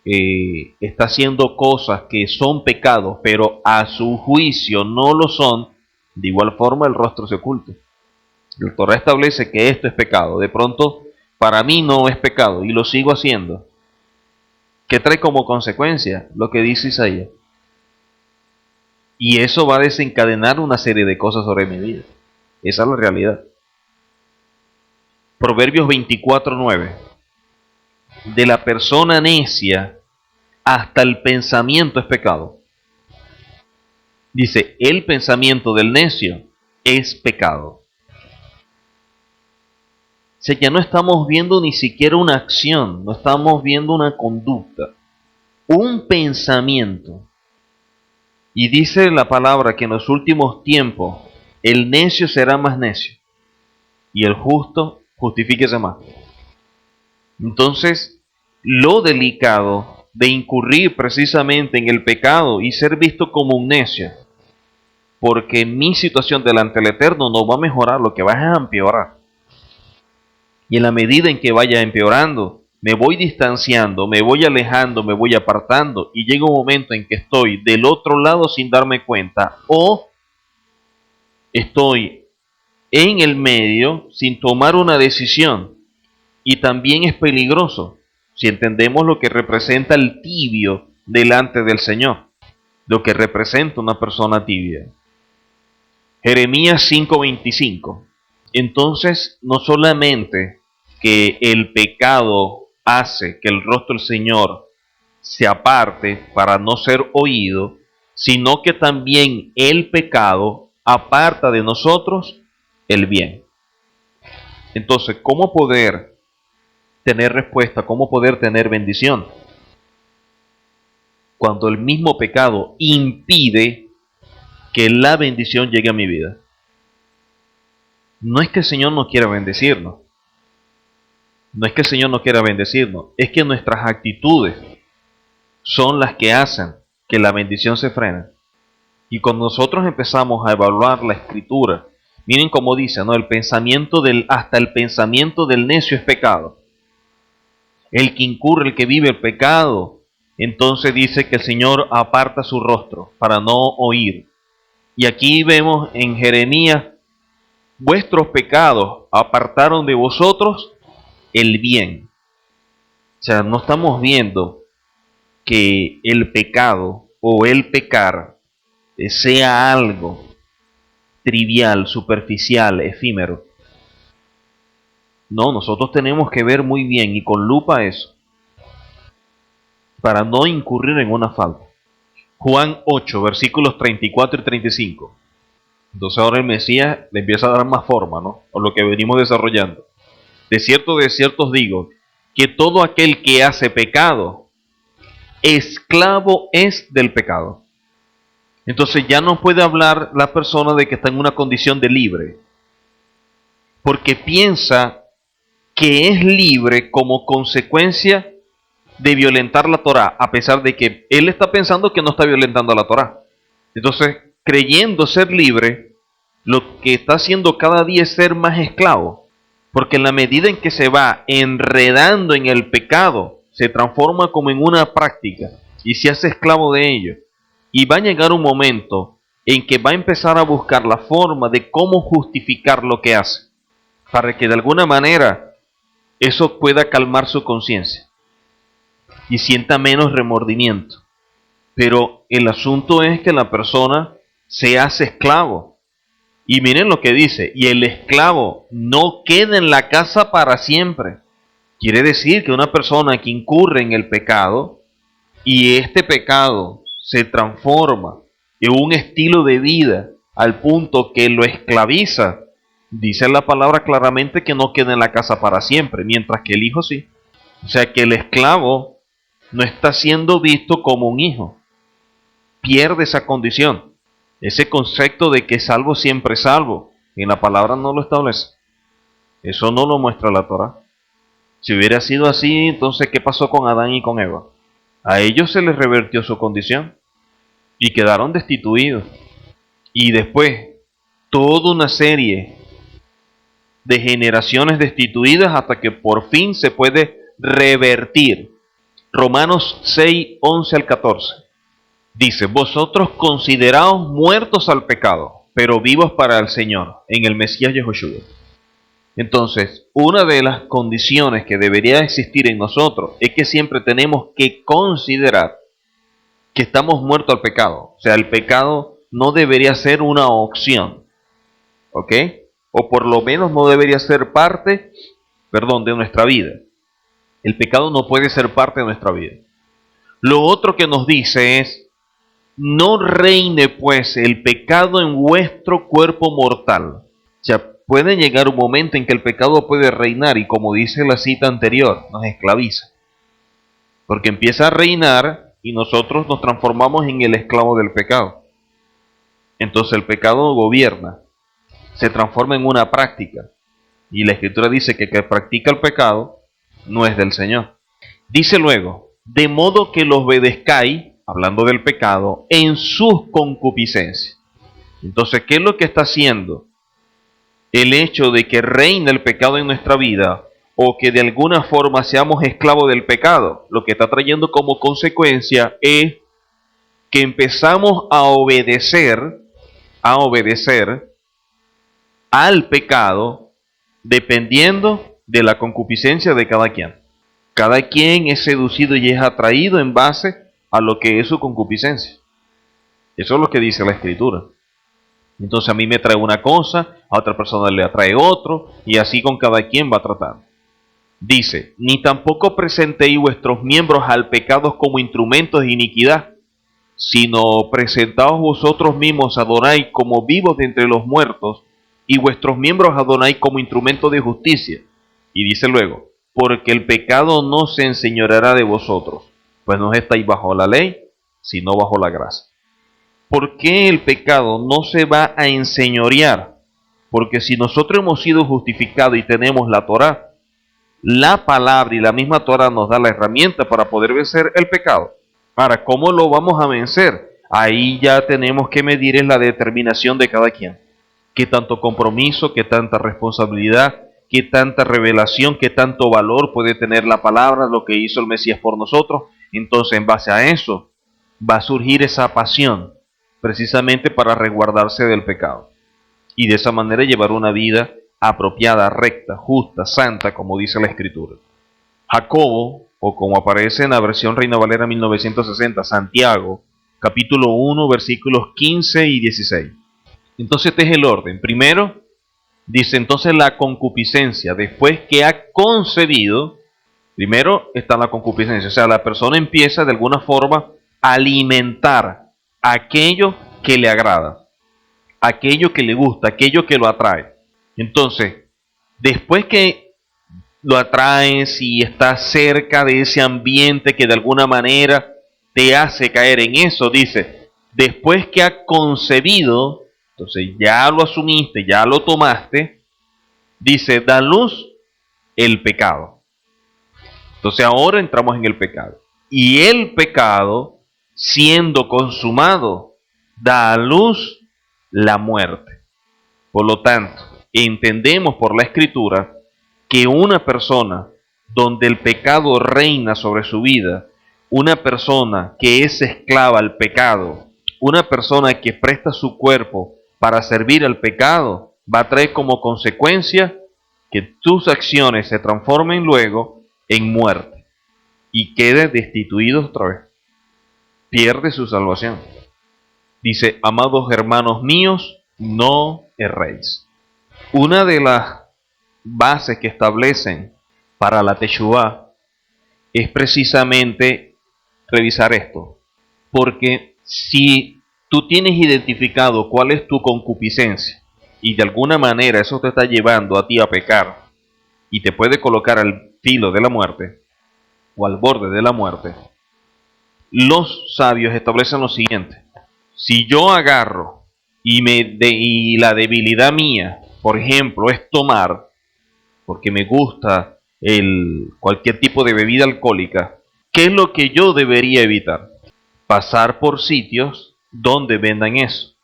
está haciendo cosas que son pecados, pero a su juicio no lo son, de igual forma el rostro se oculta. El Torah establece que esto es pecado. De pronto, para mí no es pecado y lo sigo haciendo. ¿Qué trae como consecuencia? Lo que dice Isaías. Y eso va a desencadenar una serie de cosas sobre mi vida. Esa es la realidad. Proverbios 24:9. De la persona necia hasta el pensamiento es pecado. Dice, el pensamiento del necio es pecado. O sea, ya no estamos viendo ni siquiera una acción, no estamos viendo una conducta, un pensamiento. Y dice la palabra que en los últimos tiempos el necio será más necio y el justo justifíquese más. Entonces, lo delicado de incurrir precisamente en el pecado y ser visto como un necio, porque mi situación delante del Eterno no va a mejorar, lo que va a empeorar. Y en la medida en que vaya empeorando, me voy distanciando, me voy alejando, me voy apartando, y llega un momento en que estoy del otro lado sin darme cuenta, o estoy en el medio sin tomar una decisión. Y también es peligroso si entendemos lo que representa el tibio delante del Señor, lo que representa una persona tibia. Jeremías 5:25. Entonces, no solamente que el pecado hace que el rostro del Señor se aparte para no ser oído, sino que también el pecado aparta de nosotros el bien. Entonces, ¿cómo poder tener respuesta? ¿Cómo poder tener bendición? Cuando el mismo pecado impide que la bendición llegue a mi vida. No es que el Señor no quiera bendecirnos. No es que el Señor no quiera bendecirnos. Es que nuestras actitudes son las que hacen que la bendición se frene. Y cuando nosotros empezamos a evaluar la Escritura, miren cómo dice, ¿no? Hasta el pensamiento del necio es pecado. El que incurre, el que vive el pecado, entonces dice que el Señor aparta su rostro para no oír. Y aquí vemos en Jeremías, vuestros pecados apartaron de vosotros el bien. O sea, no estamos viendo que el pecado o el pecar sea algo trivial, superficial, efímero. No, nosotros tenemos que ver muy bien y con lupa eso, para no incurrir en una falta. Juan 8, versículos 34 y 35. Entonces ahora el Mesías le empieza a dar más forma, ¿no? O lo que venimos desarrollando. De cierto os digo, que todo aquel que hace pecado, esclavo es del pecado. Entonces ya no puede hablar la persona de que está en una condición de libre, porque piensa que es libre como consecuencia de violentar la Torá, a pesar de que él está pensando que no está violentando la Torá. Entonces, creyendo ser libre, lo que está haciendo cada día es ser más esclavo, porque en la medida en que se va enredando en el pecado, se transforma como en una práctica y se hace esclavo de ello. Y va a llegar un momento en que va a empezar a buscar la forma de cómo justificar lo que hace, para que de alguna manera eso pueda calmar su conciencia y sienta menos remordimiento. Pero el asunto es que la persona se hace esclavo. Y miren lo que dice, y el esclavo no queda en la casa para siempre. Quiere decir que una persona que incurre en el pecado y este pecado se transforma en un estilo de vida al punto que lo esclaviza, dice la palabra claramente que no queda en la casa para siempre, mientras que el hijo sí. O sea que el esclavo no está siendo visto como un hijo, pierde esa condición. Ese concepto de que salvo siempre salvo, en la palabra no lo establece. Eso no lo muestra la Torá. Si hubiera sido así, entonces ¿qué pasó con Adán y con Eva? A ellos se les revertió su condición y quedaron destituidos. Y después, toda una serie de generaciones destituidas hasta que por fin se puede revertir. Romanos 6, 11 al 14. Dice, vosotros consideraos muertos al pecado, pero vivos para el Señor, en el Mesías Yahushua. Entonces, una de las condiciones que debería existir en nosotros es que siempre tenemos que considerar que estamos muertos al pecado. O sea, el pecado no debería ser una opción, ¿ok? O por lo menos no debería ser parte, de nuestra vida. El pecado no puede ser parte de nuestra vida. Lo otro que nos dice es, no reine pues el pecado en vuestro cuerpo mortal. O sea, puede llegar un momento en que el pecado puede reinar y, como dice la cita anterior, nos esclaviza. Porque empieza a reinar y nosotros nos transformamos en el esclavo del pecado. Entonces el pecado gobierna, se transforma en una práctica. Y la Escritura dice que el que practica el pecado no es del Señor. Dice luego, de modo que los obedezcáis, hablando del pecado, en sus concupiscencias. Entonces, ¿qué es lo que está haciendo el hecho de que reine el pecado en nuestra vida o que de alguna forma seamos esclavos del pecado? Lo que está trayendo como consecuencia es que empezamos a obedecer al pecado dependiendo de la concupiscencia de cada quien. Cada quien es seducido y es atraído en base a lo que es su concupiscencia. Eso es lo que dice la Escritura. Entonces a mí me trae una cosa, a otra persona le atrae otro, y así con cada quien va tratando. Dice, ni tampoco presentéis vuestros miembros al pecado como instrumentos de iniquidad, sino presentaos vosotros mismos adoráis como vivos de entre los muertos, y vuestros miembros adoráis como instrumentos de justicia. Y dice luego, porque el pecado no se enseñoreará de vosotros, pues no estáis bajo la ley, sino bajo la gracia. ¿Por qué el pecado no se va a enseñorear? Porque si nosotros hemos sido justificados y tenemos la Torá, la palabra y la misma Torá nos da la herramienta para poder vencer el pecado. Ahora, ¿cómo lo vamos a vencer? Ahí ya tenemos que medir en la determinación de cada quien. ¿Qué tanto compromiso, qué tanta responsabilidad, qué tanta revelación, qué tanto valor puede tener la palabra, lo que hizo el Mesías por nosotros? Entonces, en base a eso, va a surgir esa pasión, precisamente para resguardarse del pecado. Y de esa manera llevar una vida apropiada, recta, justa, santa, como dice la Escritura. Jacobo, o como aparece en la versión Reina Valera 1960, Santiago, capítulo 1, versículos 15 y 16. Entonces este es el orden. Primero, dice entonces la concupiscencia. Después que ha concebido, primero está la concupiscencia. O sea, la persona empieza de alguna forma a alimentar aquello que le agrada, aquello que le gusta, aquello que lo atrae. Entonces, después que lo atraes y estás cerca de ese ambiente que de alguna manera te hace caer en eso, dice, después que ha concebido, entonces ya lo asumiste, ya lo tomaste, dice, da luz el pecado. Entonces ahora entramos en el pecado. Y el pecado, siendo consumado, da a luz la muerte. Por lo tanto, entendemos por la Escritura que una persona donde el pecado reina sobre su vida, una persona que es esclava al pecado, una persona que presta su cuerpo para servir al pecado, va a traer como consecuencia que tus acciones se transformen luego en muerte y quede destituido otra vez. Pierde su salvación. Dice, amados hermanos míos, no erréis. Una de las bases que establecen para la Teshuvá es precisamente revisar esto. Porque si tú tienes identificado cuál es tu concupiscencia y de alguna manera eso te está llevando a ti a pecar y te puede colocar al filo de la muerte o al borde de la muerte, los sabios establecen lo siguiente. Si yo agarro y la debilidad mía, por ejemplo, es tomar, porque me gusta cualquier tipo de bebida alcohólica, ¿qué es lo que yo debería evitar? Pasar por sitios donde vendan eso,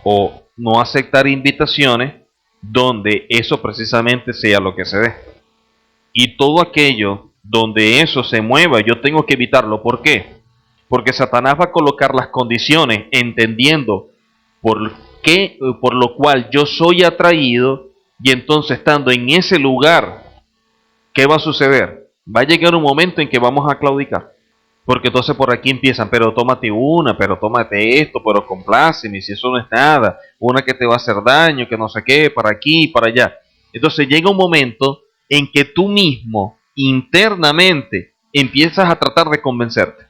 o no aceptar invitaciones donde eso precisamente sea lo que se dé. Y todo aquello donde eso se mueva, yo tengo que evitarlo. ¿Por qué? Porque Satanás va a colocar las condiciones entendiendo por qué, por lo cual yo soy atraído, y entonces estando en ese lugar, ¿qué va a suceder? Va a llegar un momento en que vamos a claudicar. Porque entonces por aquí empiezan, pero tómate una, pero tómate esto, pero compláceme, si eso no es nada, una que te va a hacer daño, que no sé qué, para aquí, para allá. Entonces llega un momento en que tú mismo, internamente, empiezas a tratar de convencerte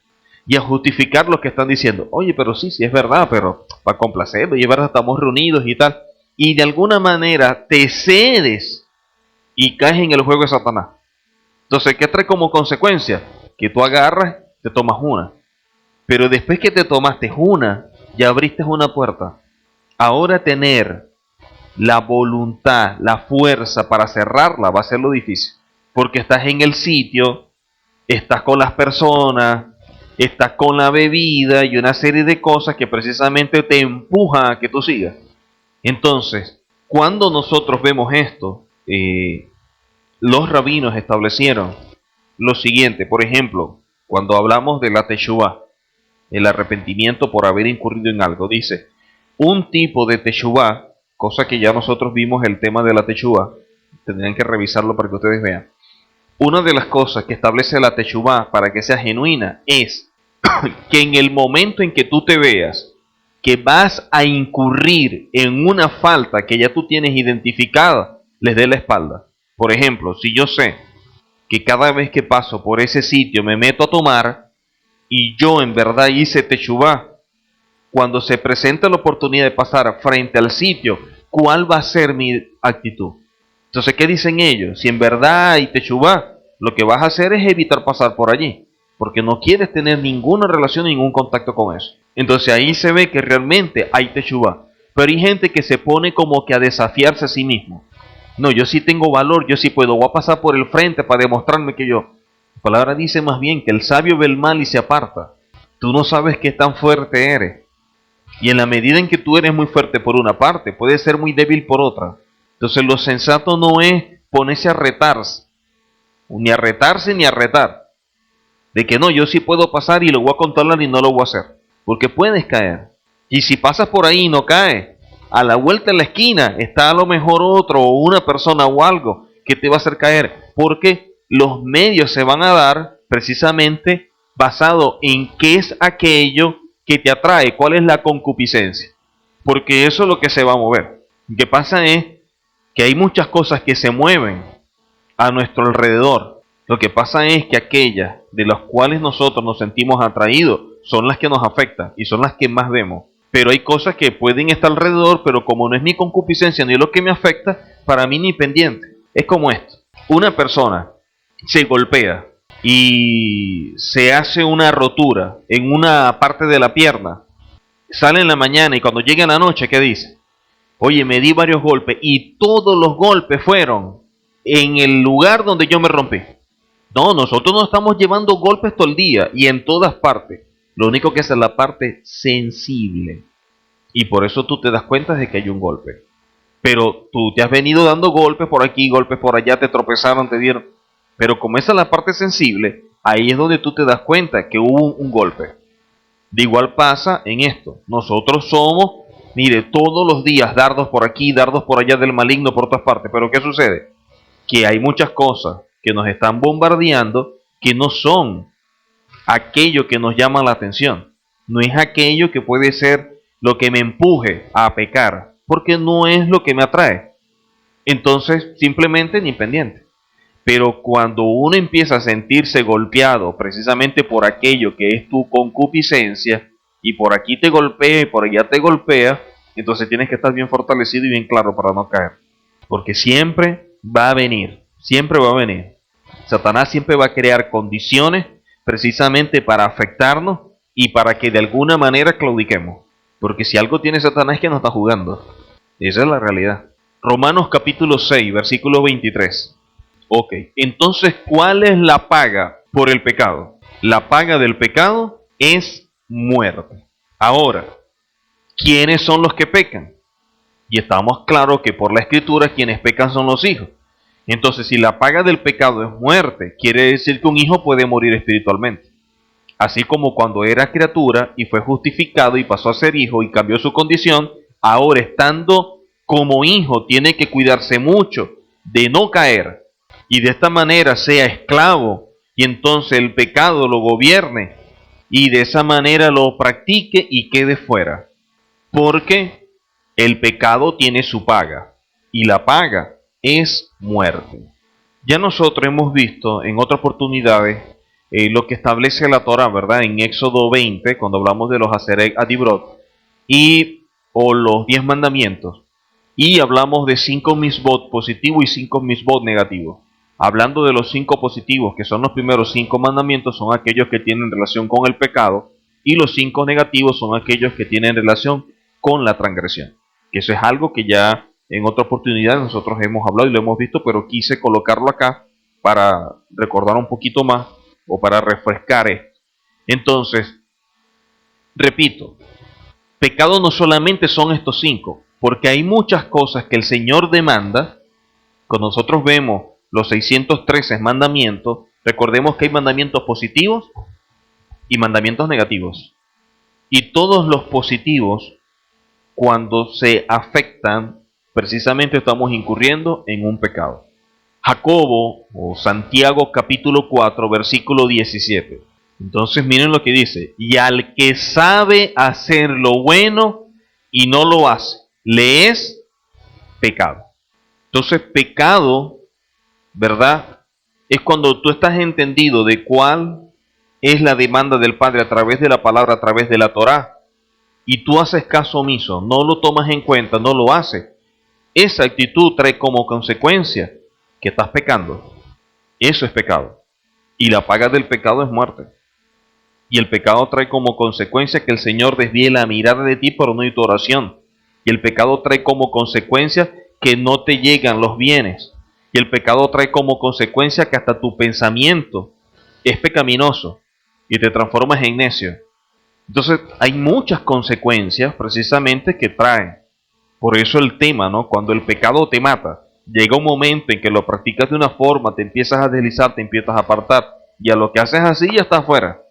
y a justificar lo que están diciendo. Oye, pero sí, sí es verdad, pero para complacerlo, y es verdad, estamos reunidos y tal. Y de alguna manera te cedes y caes en el juego de Satanás. Entonces, ¿qué trae como consecuencia? Que tú agarras, te tomas una. Pero después que te tomaste una, ya abriste una puerta. Ahora tener la voluntad, la fuerza para cerrarla va a ser lo difícil. Porque estás en el sitio, estás con las personas, estás con la bebida y una serie de cosas que precisamente te empujan a que tú sigas. Entonces, cuando nosotros vemos esto, los rabinos establecieron lo siguiente. Por ejemplo, cuando hablamos de la teshuvá, el arrepentimiento por haber incurrido en algo, dice, un tipo de teshuvá, cosa que ya nosotros vimos el tema de la teshuvá, tendrían que revisarlo para que ustedes vean. Una de las cosas que establece la teshuvá para que sea genuina es que en el momento en que tú te veas que vas a incurrir en una falta que ya tú tienes identificada, les dé la espalda. Por ejemplo, si yo sé que cada vez que paso por ese sitio me meto a tomar y yo en verdad hice teshuvá, cuando se presenta la oportunidad de pasar frente al sitio, ¿cuál va a ser mi actitud? Entonces, ¿qué dicen ellos? Si en verdad hay teshuvá, lo que vas a hacer es evitar pasar por allí, porque no quieres tener ninguna relación, ningún contacto con eso. Entonces ahí se ve que realmente hay teshuvá. Pero hay gente que se pone como que a desafiarse a sí mismo. No, yo sí tengo valor, yo sí puedo, voy a pasar por el frente para demostrarme que yo. La palabra dice más bien que el sabio ve el mal y se aparta. Tú no sabes qué tan fuerte eres. Y en la medida en que tú eres muy fuerte por una parte, puedes ser muy débil por otra. Entonces lo sensato no es ponerse a retarse, ni a retarse ni a retar. De que no, yo sí puedo pasar y lo voy a controlar y no lo voy a hacer. Porque puedes caer. Y si pasas por ahí y no caes, a la vuelta de la esquina está a lo mejor otro o una persona o algo que te va a hacer caer. Porque los medios se van a dar precisamente basado en qué es aquello que te atrae, cuál es la concupiscencia. Porque eso es lo que se va a mover. Lo que pasa es que hay muchas cosas que se mueven a nuestro alrededor. Lo que pasa es que aquellas de las cuales nosotros nos sentimos atraídos son las que nos afectan y son las que más vemos. Pero hay cosas que pueden estar alrededor, pero como no es ni concupiscencia ni lo que me afecta, para mí ni pendiente. Es como esto. Una persona se golpea y se hace una rotura en una parte de la pierna. Sale en la mañana y cuando llega en la noche, ¿qué dice? Oye, me di varios golpes y todos los golpes fueron en el lugar donde yo me rompí. No, nosotros no estamos llevando golpes todo el día y en todas partes. Lo único que es la parte sensible. Y por eso tú te das cuenta de que hay un golpe. Pero tú te has venido dando golpes por aquí, golpes por allá, te tropezaron, te dieron. Pero como esa es la parte sensible, ahí es donde tú te das cuenta que hubo un golpe. De igual pasa en esto. Nosotros somos, mire, todos los días dardos por aquí, dardos por allá del maligno por todas partes. Pero ¿qué sucede? Que hay muchas cosas que nos están bombardeando que no son aquello que nos llama la atención. No es aquello que puede ser lo que me empuje a pecar, porque no es lo que me atrae. Entonces, simplemente ni pendiente. Pero cuando uno empieza a sentirse golpeado precisamente por aquello que es tu concupiscencia, y por aquí te golpea y por allá te golpea, entonces tienes que estar bien fortalecido y bien claro para no caer. Porque siempre va a venir, siempre va a venir. Satanás siempre va a crear condiciones precisamente para afectarnos y para que de alguna manera claudiquemos. Porque si algo tiene Satanás es que nos está jugando. Esa es la realidad. Romanos capítulo 6, versículo 23. Ok, entonces, ¿cuál es la paga por el pecado? La paga del pecado es muerte. Ahora, ¿quiénes son los que pecan? Y estamos claros que por la Escritura quienes pecan son los hijos. Entonces, si la paga del pecado es muerte, quiere decir que un hijo puede morir espiritualmente. Así como cuando era criatura y fue justificado y pasó a ser hijo y cambió su condición, ahora estando como hijo tiene que cuidarse mucho de no caer y de esta manera sea esclavo y entonces el pecado lo gobierne y de esa manera lo practique y quede fuera. Porque el pecado tiene su paga y la paga es muerte. Ya nosotros hemos visto en otras oportunidades lo que establece la Torah, ¿verdad? En Éxodo 20, cuando hablamos de los Aserek Adibrot, o los 10 mandamientos, y hablamos de 5 misbot positivos y 5 misbot negativos. Hablando de los 5 positivos, que son los primeros 5 mandamientos, son aquellos que tienen relación con el pecado, y los 5 negativos son aquellos que tienen relación con la transgresión. Que eso es algo que ya en otra oportunidad nosotros hemos hablado y lo hemos visto, pero quise colocarlo acá para recordar un poquito más o para refrescar esto. Entonces, repito, pecado no solamente son estos 5, porque hay muchas cosas que el Señor demanda. Cuando nosotros vemos los 613 mandamientos, recordemos que hay mandamientos positivos y mandamientos negativos. Y todos los positivos, cuando se afectan, precisamente estamos incurriendo en un pecado. Jacobo o Santiago capítulo 4 versículo 17. Entonces miren lo que dice: y al que sabe hacer lo bueno y no lo hace, le es pecado. Entonces pecado, ¿verdad? Es cuando tú estás entendido de cuál es la demanda del Padre a través de la palabra, a través de la Torá, y tú haces caso omiso, no lo tomas en cuenta, no lo haces. Esa actitud trae como consecuencia que estás pecando. Eso es pecado. Y la paga del pecado es muerte. Y el pecado trae como consecuencia que el Señor desvíe la mirada de ti por no ir tu oración. Y el pecado trae como consecuencia que no te llegan los bienes. Y el pecado trae como consecuencia que hasta tu pensamiento es pecaminoso y te transformas en necio. Entonces hay muchas consecuencias precisamente que traen. Por eso el tema, ¿no? Cuando el pecado te mata, llega un momento en que lo practicas de una forma, te empiezas a deslizar, te empiezas a apartar, y a lo que haces así ya estás fuera.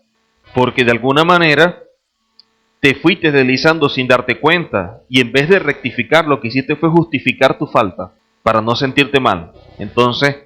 Porque de alguna manera te fuiste deslizando sin darte cuenta, y en vez de rectificar, lo que hiciste fue justificar tu falta, para no sentirte mal. Entonces,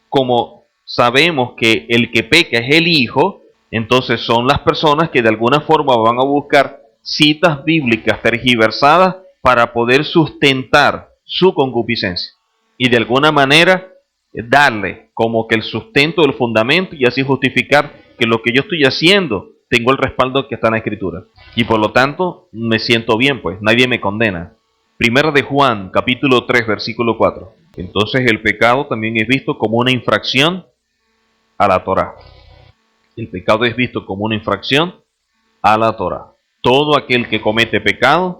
como sabemos que el que peca es el hijo, entonces son las personas que de alguna forma van a buscar citas bíblicas tergiversadas para poder sustentar su concupiscencia y de alguna manera darle como que el sustento, el fundamento y así justificar que lo que yo estoy haciendo tengo el respaldo que está en la Escritura y por lo tanto me siento bien, pues nadie me condena. Primera de Juan, capítulo 3, versículo 4. Entonces el pecado también es visto como una infracción a la Torá. El pecado es visto como una infracción a la Torá. Todo aquel que comete pecado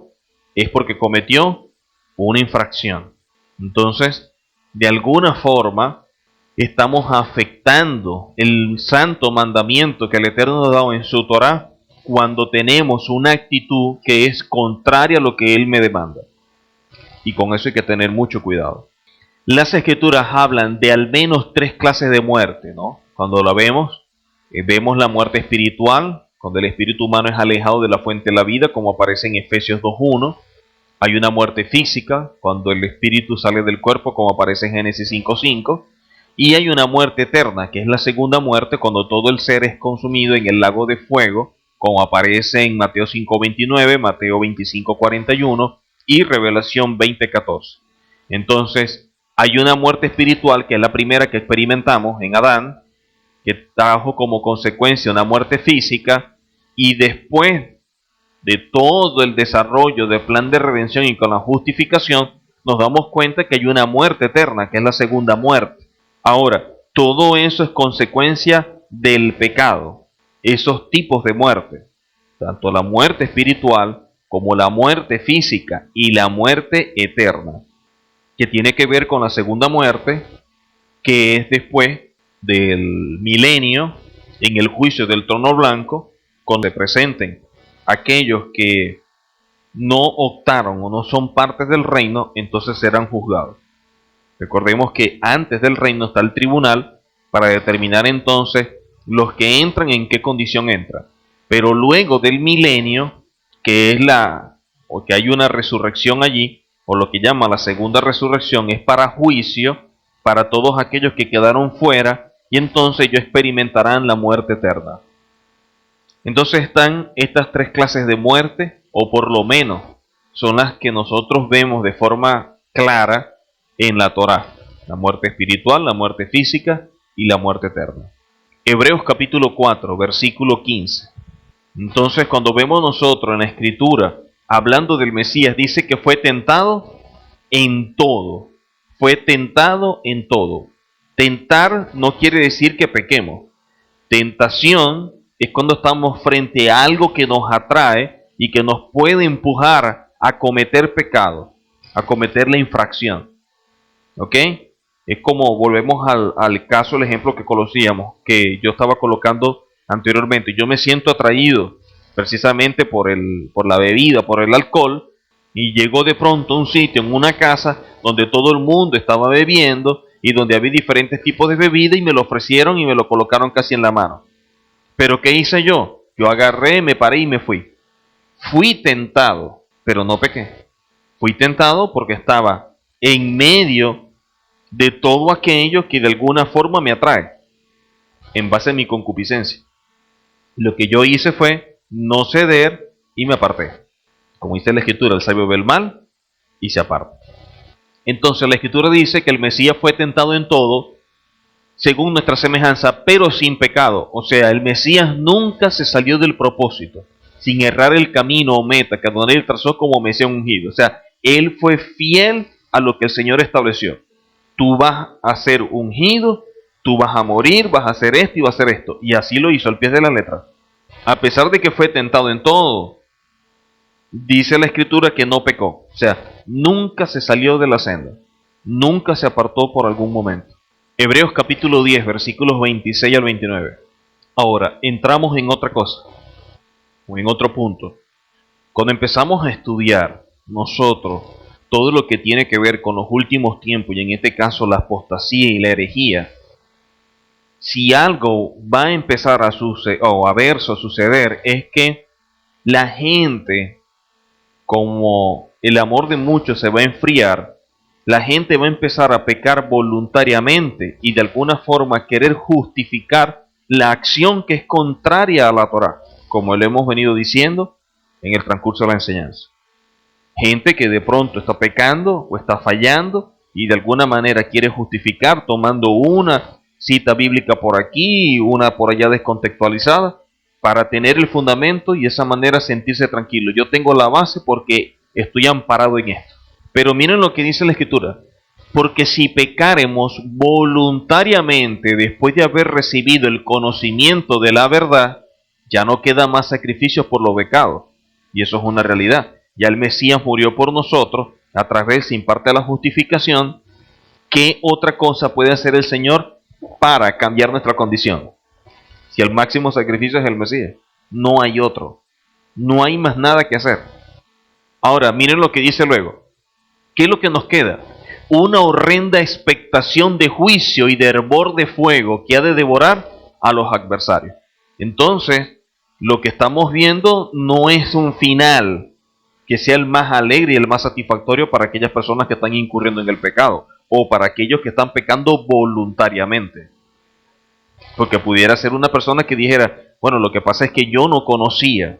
es porque cometió una infracción. Entonces, de alguna forma, estamos afectando el santo mandamiento que el Eterno nos ha dado en su Torá cuando tenemos una actitud que es contraria a lo que Él me demanda. Y con eso hay que tener mucho cuidado. Las Escrituras hablan de al menos 3 clases de muerte, ¿no? Cuando la vemos, vemos la muerte espiritual, cuando el espíritu humano es alejado de la fuente de la vida, como aparece en Efesios 2.1. Hay una muerte física, cuando el espíritu sale del cuerpo, como aparece en Génesis 5.5. Y hay una muerte eterna, que es la segunda muerte, cuando todo el ser es consumido en el lago de fuego, como aparece en Mateo 5.29, Mateo 25.41 y Revelación 20.14. Entonces, hay una muerte espiritual, que es la primera que experimentamos en Adán, que trajo como consecuencia una muerte física, y después de todo el desarrollo del plan de redención y con la justificación, nos damos cuenta que hay una muerte eterna, que es la segunda muerte. Ahora, todo eso es consecuencia del pecado, esos tipos de muerte, tanto la muerte espiritual como la muerte física y la muerte eterna, que tiene que ver con la segunda muerte, que es después del milenio, en el juicio del trono blanco, cuando se presenten aquellos que no optaron o no son parte del reino, entonces serán juzgados. Recordemos que antes del reino está el tribunal para determinar entonces los que entran en qué condición entran. Pero luego del milenio, que es o que hay una resurrección allí, o lo que llama la segunda resurrección, es para juicio para todos aquellos que quedaron fuera, y entonces ellos experimentarán la muerte eterna. Entonces están estas tres clases de muerte, o por lo menos son las que nosotros vemos de forma clara en la Torá: la muerte espiritual, la muerte física y la muerte eterna. Hebreos capítulo 4, versículo 15. Entonces, cuando vemos nosotros en la Escritura, hablando del Mesías, dice que fue tentado en todo. Fue tentado en todo. Tentar no quiere decir que pequemos. Tentación es cuando estamos frente a algo que nos atrae y que nos puede empujar a cometer pecado, a cometer la infracción. ¿Ok? Es como, volvemos al caso, el ejemplo que conocíamos, que yo estaba colocando anteriormente. Yo me siento atraído precisamente por la bebida, por el alcohol, y llego de pronto a un sitio, en una casa, donde todo el mundo estaba bebiendo y donde había diferentes tipos de bebida, y me lo ofrecieron y me lo colocaron casi en la mano. ¿Pero qué hice yo? Yo agarré, me paré y me fui. Fui tentado, pero no pequé. Fui tentado porque estaba en medio de todo aquello que de alguna forma me atrae, en base a mi concupiscencia. Lo que yo hice fue no ceder y me aparté. Como dice la Escritura, el sabio ve el mal y se aparta. Entonces la Escritura dice que el Mesías fue tentado en todo, según nuestra semejanza, pero sin pecado. O sea, el Mesías nunca se salió del propósito, sin errar el camino o meta que Adonai trazó como Mesías ungido. O sea, él fue fiel a lo que el Señor estableció. Tú vas a ser ungido, tú vas a morir, vas a hacer esto y vas a hacer esto. Y así lo hizo al pie de la letra. A pesar de que fue tentado en todo, dice la Escritura que no pecó. O sea, nunca se salió de la senda. Nunca se apartó por algún momento. Hebreos capítulo 10, versículos 26 al 29. Ahora, entramos en otra cosa, o en otro punto. Cuando empezamos a estudiar nosotros todo lo que tiene que ver con los últimos tiempos, y en este caso la apostasía y la herejía, si algo va a empezar a suceder, o a verse o suceder, es que la gente, como el amor de muchos se va a enfriar, la gente va a empezar a pecar voluntariamente y de alguna forma querer justificar la acción que es contraria a la Torá, como lo hemos venido diciendo en el transcurso de la enseñanza. Gente que de pronto está pecando o está fallando y de alguna manera quiere justificar tomando una cita bíblica por aquí y una por allá descontextualizada para tener el fundamento y de esa manera sentirse tranquilo. Yo tengo la base porque estoy amparado en esto. Pero miren lo que dice la Escritura. Porque si pecaremos voluntariamente después de haber recibido el conocimiento de la verdad, ya no queda más sacrificios por los pecados. Y eso es una realidad. Ya el Mesías murió por nosotros, a través se imparte la justificación. ¿Qué otra cosa puede hacer el Señor para cambiar nuestra condición? Si el máximo sacrificio es el Mesías, no hay otro. No hay más nada que hacer. Ahora, miren lo que dice luego. ¿Qué es lo que nos queda? Una horrenda expectación de juicio y de hervor de fuego que ha de devorar a los adversarios. Entonces, lo que estamos viendo no es un final que sea el más alegre y el más satisfactorio para aquellas personas que están incurriendo en el pecado, o para aquellos que están pecando voluntariamente. Porque pudiera ser una persona que dijera, bueno, lo que pasa es que yo no conocía,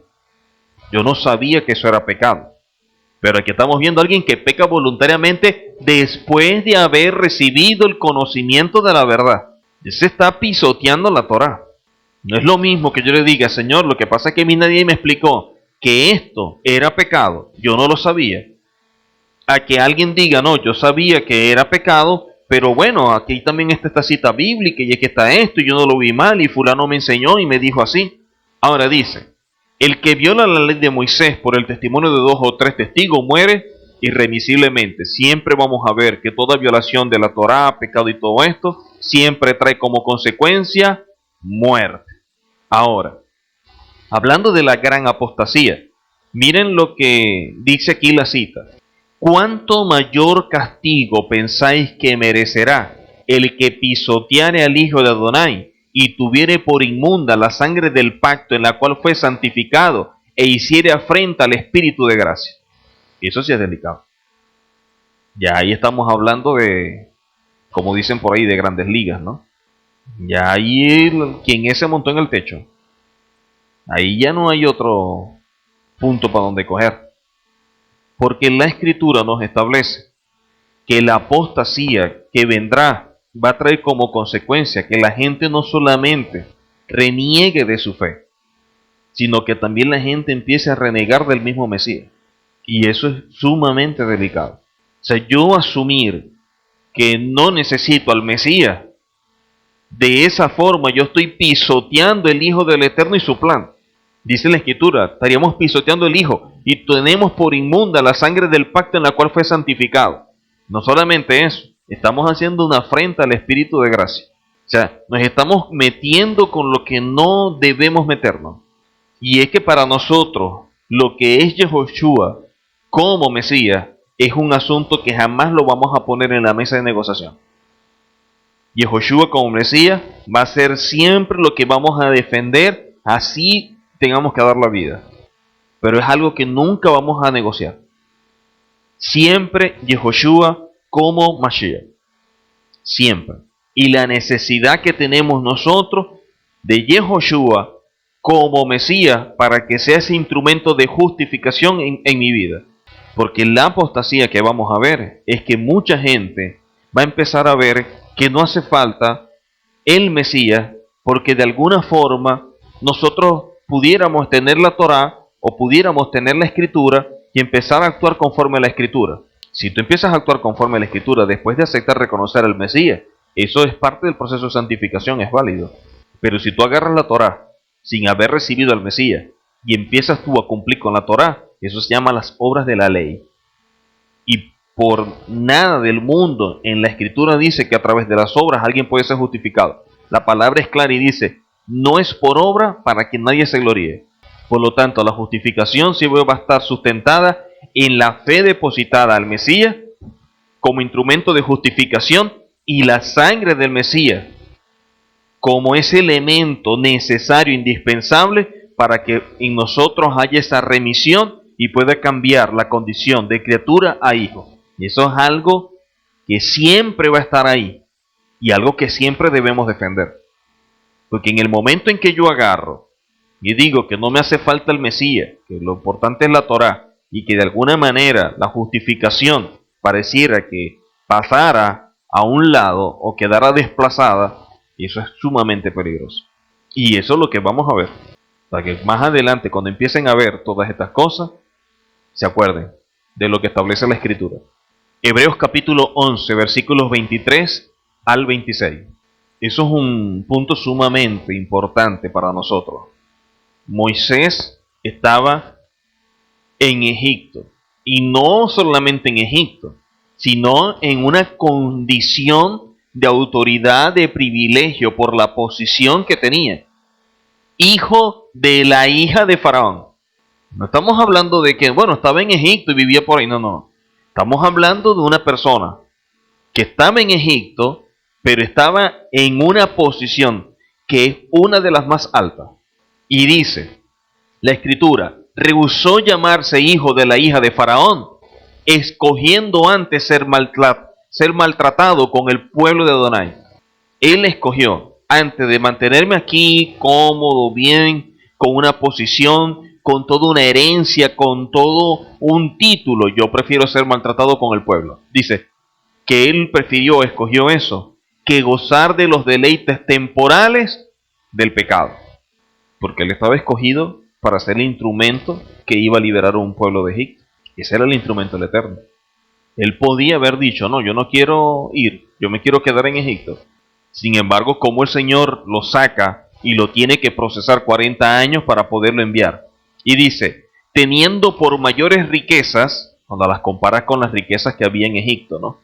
yo no sabía que eso era pecado. Pero aquí estamos viendo a alguien que peca voluntariamente después de haber recibido el conocimiento de la verdad. Se está pisoteando la Torá. No es lo mismo que yo le diga, Señor, lo que pasa es que a mí nadie me explicó que esto era pecado, yo no lo sabía. A que alguien diga, no, yo sabía que era pecado, pero bueno, aquí también está esta cita bíblica y es que está esto y yo no lo vi mal y fulano me enseñó y me dijo así. Ahora dice, el que viola la ley de Moisés por el testimonio de 2 o 3 testigos muere irremisiblemente. Siempre vamos a ver que toda violación de la Torá, pecado y todo esto, siempre trae como consecuencia muerte. Ahora, hablando de la gran apostasía, miren lo que dice aquí la cita. ¿Cuánto mayor castigo pensáis que merecerá el que pisoteare al Hijo de Adonai y tuviere por inmunda la sangre del pacto en la cual fue santificado e hiciere afrenta al Espíritu de gracia? Eso sí es delicado. Ya ahí estamos hablando de, como dicen por ahí, de grandes ligas, ¿no? Ya ahí quien ese montó en el techo. Ahí ya no hay otro punto para donde coger. Porque la Escritura nos establece que la apostasía que vendrá va a traer como consecuencia que la gente no solamente reniegue de su fe, sino que también la gente empiece a renegar del mismo Mesías. Y eso es sumamente delicado. O sea, yo asumir que no necesito al Mesías, de esa forma yo estoy pisoteando el Hijo del Eterno y su plan. Dice la Escritura, estaríamos pisoteando el Hijo y tenemos por inmunda la sangre del pacto en la cual fue santificado. No solamente eso, estamos haciendo una afrenta al Espíritu de gracia. O sea, nos estamos metiendo con lo que no debemos meternos. Y es que para nosotros, lo que es Yehoshua como Mesías, es un asunto que jamás lo vamos a poner en la mesa de negociación. Yehoshua como Mesías va a ser siempre lo que vamos a defender, así tengamos que dar la vida. Pero es algo que nunca vamos a negociar. Siempre Yehoshua como Mashiach. Siempre. Y la necesidad que tenemos nosotros de Yehoshua como Mesías para que sea ese instrumento de justificación en mi vida. Porque la apostasía que vamos a ver es que mucha gente va a empezar a ver que no hace falta el Mesías porque de alguna forma nosotros pudiéramos tener la Torá o pudiéramos tener la Escritura y empezar a actuar conforme a la Escritura. Si tú empiezas a actuar conforme a la Escritura después de aceptar reconocer al Mesías, eso es parte del proceso de santificación, es válido. Pero si tú agarras la Torá sin haber recibido al Mesías y empiezas tú a cumplir con la Torá, eso se llama las obras de la ley. Y por nada del mundo en la Escritura dice que a través de las obras alguien puede ser justificado. La palabra es clara y dice, no es por obra para que nadie se gloríe. Por lo tanto, la justificación siempre va a estar sustentada en la fe depositada al Mesías como instrumento de justificación y la sangre del Mesías como ese elemento necesario, indispensable para que en nosotros haya esa remisión y pueda cambiar la condición de criatura a hijo. Y eso es algo que siempre va a estar ahí y algo que siempre debemos defender. Porque en el momento en que yo agarro y digo que no me hace falta el Mesías, que lo importante es la Torá, y que de alguna manera la justificación pareciera que pasara a un lado o quedara desplazada, eso es sumamente peligroso. Y eso es lo que vamos a ver. Para que más adelante, cuando empiecen a ver todas estas cosas, se acuerden de lo que establece la Escritura. Hebreos capítulo 11, versículos 23 al 26. Eso es un punto sumamente importante para nosotros. Moisés estaba en Egipto, y no solamente en Egipto, sino en una condición de autoridad, de privilegio por la posición que tenía. Hijo de la hija de Faraón. No estamos hablando de que, bueno, estaba en Egipto y vivía por ahí, no. Estamos hablando de una persona que estaba en Egipto, pero estaba en una posición que es una de las más altas. Y dice la Escritura, rehusó llamarse hijo de la hija de Faraón, escogiendo antes ser maltratado con el pueblo de Adonai. Él escogió, antes de mantenerme aquí cómodo, bien, con una posición, con toda una herencia, con todo un título, yo prefiero ser maltratado con el pueblo. Dice que él escogió eso, que gozar de los deleites temporales del pecado. Porque él estaba escogido para ser el instrumento que iba a liberar a un pueblo de Egipto. Ese era el instrumento del Eterno. Él podía haber dicho, no, yo no quiero ir, yo me quiero quedar en Egipto. Sin embargo, como el Señor lo saca y lo tiene que procesar 40 años para poderlo enviar. Y dice, teniendo por mayores riquezas, cuando las comparas con las riquezas que había en Egipto, ¿no?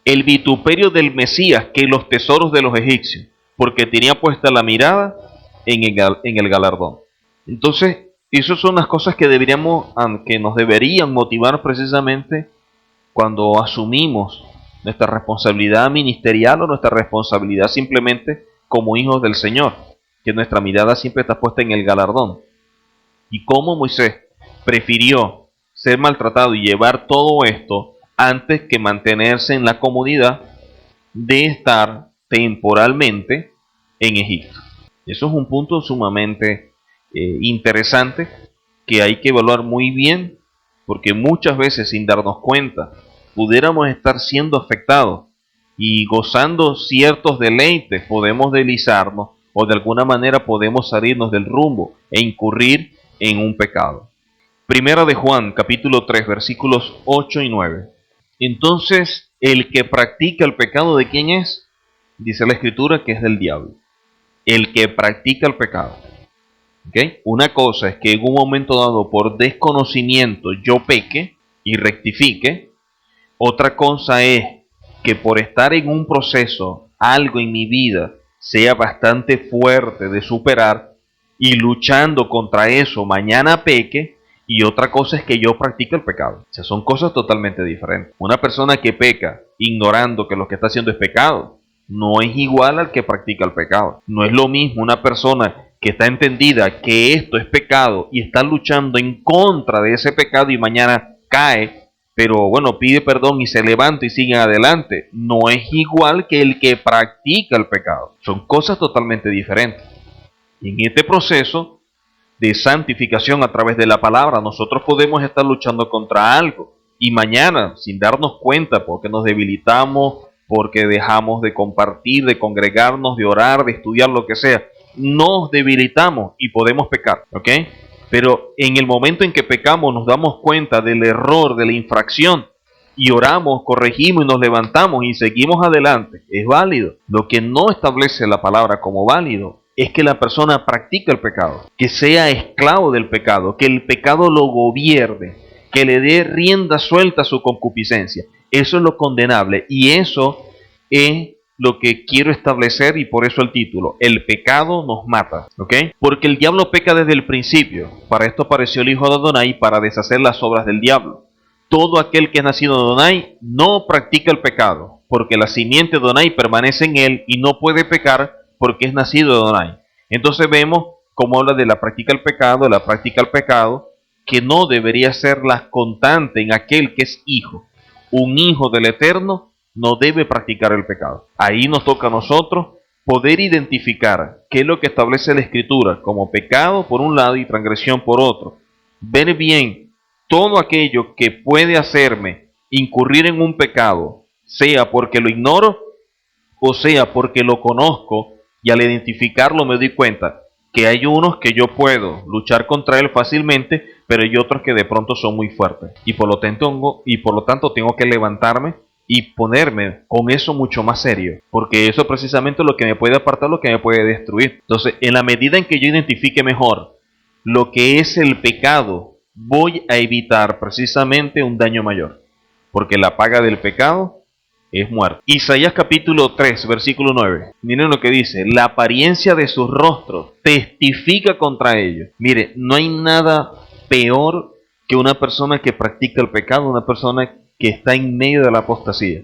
El vituperio del Mesías que los tesoros de los egipcios, porque tenía puesta la mirada en el galardón. Entonces, esas son las cosas que que nos deberían motivar precisamente cuando asumimos nuestra responsabilidad ministerial o nuestra responsabilidad simplemente como hijos del Señor, que nuestra mirada siempre está puesta en el galardón. Y cómo Moisés prefirió ser maltratado y llevar todo esto antes que mantenerse en la comodidad de estar temporalmente en Egipto. Eso es un punto sumamente interesante que hay que evaluar muy bien, porque muchas veces sin darnos cuenta pudiéramos estar siendo afectados y gozando ciertos deleites, podemos deslizarnos o de alguna manera podemos salirnos del rumbo e incurrir en un pecado. Primera de Juan, capítulo 3, versículos 8 y 9. Entonces, el que practica el pecado, ¿de quién es? Dice la Escritura que es del diablo. El que practica el pecado. ¿Okay? Una cosa es que en un momento dado, por desconocimiento, yo peque y rectifique. Otra cosa es que por estar en un proceso, algo en mi vida sea bastante fuerte de superar y luchando contra eso, mañana peque. Y otra cosa es que yo practique el pecado. O sea, son cosas totalmente diferentes. Una persona que peca ignorando que lo que está haciendo es pecado, no es igual al que practica el pecado. No es lo mismo una persona que está entendida que esto es pecado y está luchando en contra de ese pecado y mañana cae, pero bueno, pide perdón y se levanta y sigue adelante. No es igual que el que practica el pecado. Son cosas totalmente diferentes. Y en este proceso de santificación a través de la palabra, nosotros podemos estar luchando contra algo y mañana, sin darnos cuenta, porque nos debilitamos, porque dejamos de compartir, de congregarnos, de orar, de estudiar, lo que sea, nos debilitamos y podemos pecar, ¿ok? Pero en el momento en que pecamos nos damos cuenta del error, de la infracción y oramos, corregimos y nos levantamos y seguimos adelante. Es válido. Lo que no establece la palabra como válido es que la persona practique el pecado, que sea esclavo del pecado, que el pecado lo gobierne, que le dé rienda suelta a su concupiscencia. Eso es lo condenable y eso es lo que quiero establecer y por eso el título, el pecado nos mata, ¿ok? Porque el diablo peca desde el principio. Para esto apareció el hijo de Adonai para deshacer las obras del diablo. Todo aquel que es nacido de Adonai no practica el pecado, porque la simiente de Adonai permanece en él y no puede pecar porque es nacido de Adonai. Entonces vemos cómo habla de la práctica del pecado, que no debería ser la constante en aquel que es hijo. Un hijo del Eterno no debe practicar el pecado. Ahí nos toca a nosotros poder identificar qué es lo que establece la Escritura como pecado por un lado y transgresión por otro. Ver bien todo aquello que puede hacerme incurrir en un pecado, sea porque lo ignoro o sea porque lo conozco, y al identificarlo me doy cuenta que hay unos que yo puedo luchar contra él fácilmente, pero hay otros que de pronto son muy fuertes. Y por lo tanto tengo que levantarme y ponerme con eso mucho más serio, porque eso precisamente es lo que me puede apartar, lo que me puede destruir. Entonces, en la medida en que yo identifique mejor lo que es el pecado, voy a evitar precisamente un daño mayor, porque la paga del pecado es muerte. Isaías capítulo 3, versículo 9. Miren lo que dice: la apariencia de sus rostros testifica contra ellos. Mire, no hay nada peor que una persona que practica el pecado, una persona que está en medio de la apostasía.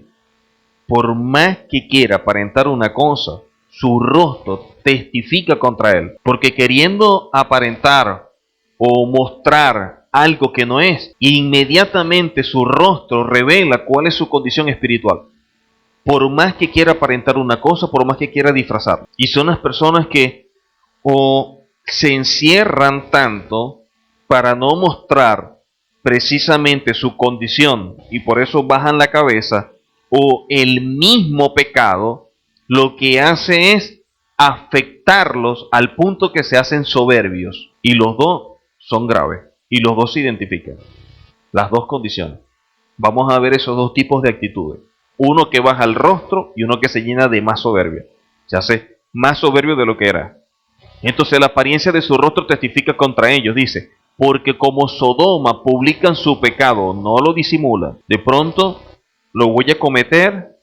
Por más que quiera aparentar una cosa, su rostro testifica contra él, porque queriendo aparentar o mostrar algo que no es, inmediatamente su rostro revela cuál es su condición espiritual. Por más que quiera aparentar una cosa, por más que quiera disfrazar. Y son las personas que o se encierran tanto para no mostrar precisamente su condición y por eso bajan la cabeza, o el mismo pecado lo que hace es afectarlos al punto que se hacen soberbios. Y los dos son graves y los dos se identifican. Las dos condiciones. Vamos a ver esos dos tipos de actitudes. Uno que baja el rostro y uno que se llena de más soberbia. Se hace más soberbio de lo que era. Entonces la apariencia de su rostro testifica contra ellos. Dice: porque como Sodoma publican su pecado, no lo disimulan. De pronto lo voy a cometer,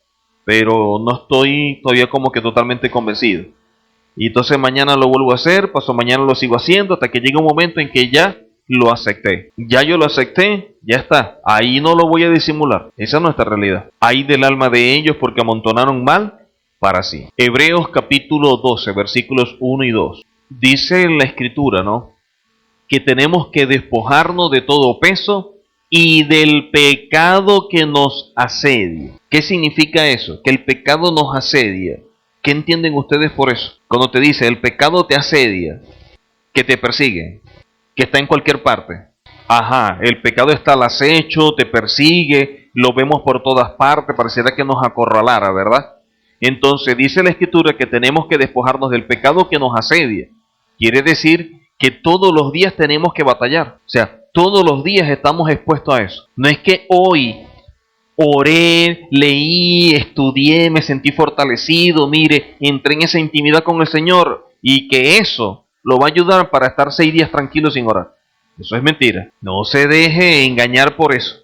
pero no estoy todavía como que totalmente convencido. Y entonces mañana lo vuelvo a hacer, pasado mañana lo sigo haciendo, hasta que llega un momento en que ya lo acepté. Ya yo lo acepté, ya está. Ahí no lo voy a disimular. Esa es nuestra realidad. Hay del alma de ellos porque amontonaron mal para sí. Hebreos capítulo 12, versículos 1 y 2. Dice en la escritura, ¿no?, que tenemos que despojarnos de todo peso y del pecado que nos asedia. ¿Qué significa eso? Que el pecado nos asedia. ¿Qué entienden ustedes por eso? Cuando te dice el pecado te asedia, que te persigue, que está en cualquier parte. Ajá, el pecado está al acecho, te persigue, lo vemos por todas partes, pareciera que nos acorralara, ¿verdad? Entonces dice la escritura que tenemos que despojarnos del pecado que nos asedia. Quiere decir que todos los días tenemos que batallar. O sea, todos los días estamos expuestos a eso. No es que hoy oré, leí, estudié, me sentí fortalecido, mire, entré en esa intimidad con el Señor y que eso lo va a ayudar para estar 6 días tranquilo sin orar. Eso es mentira. No se deje engañar por eso.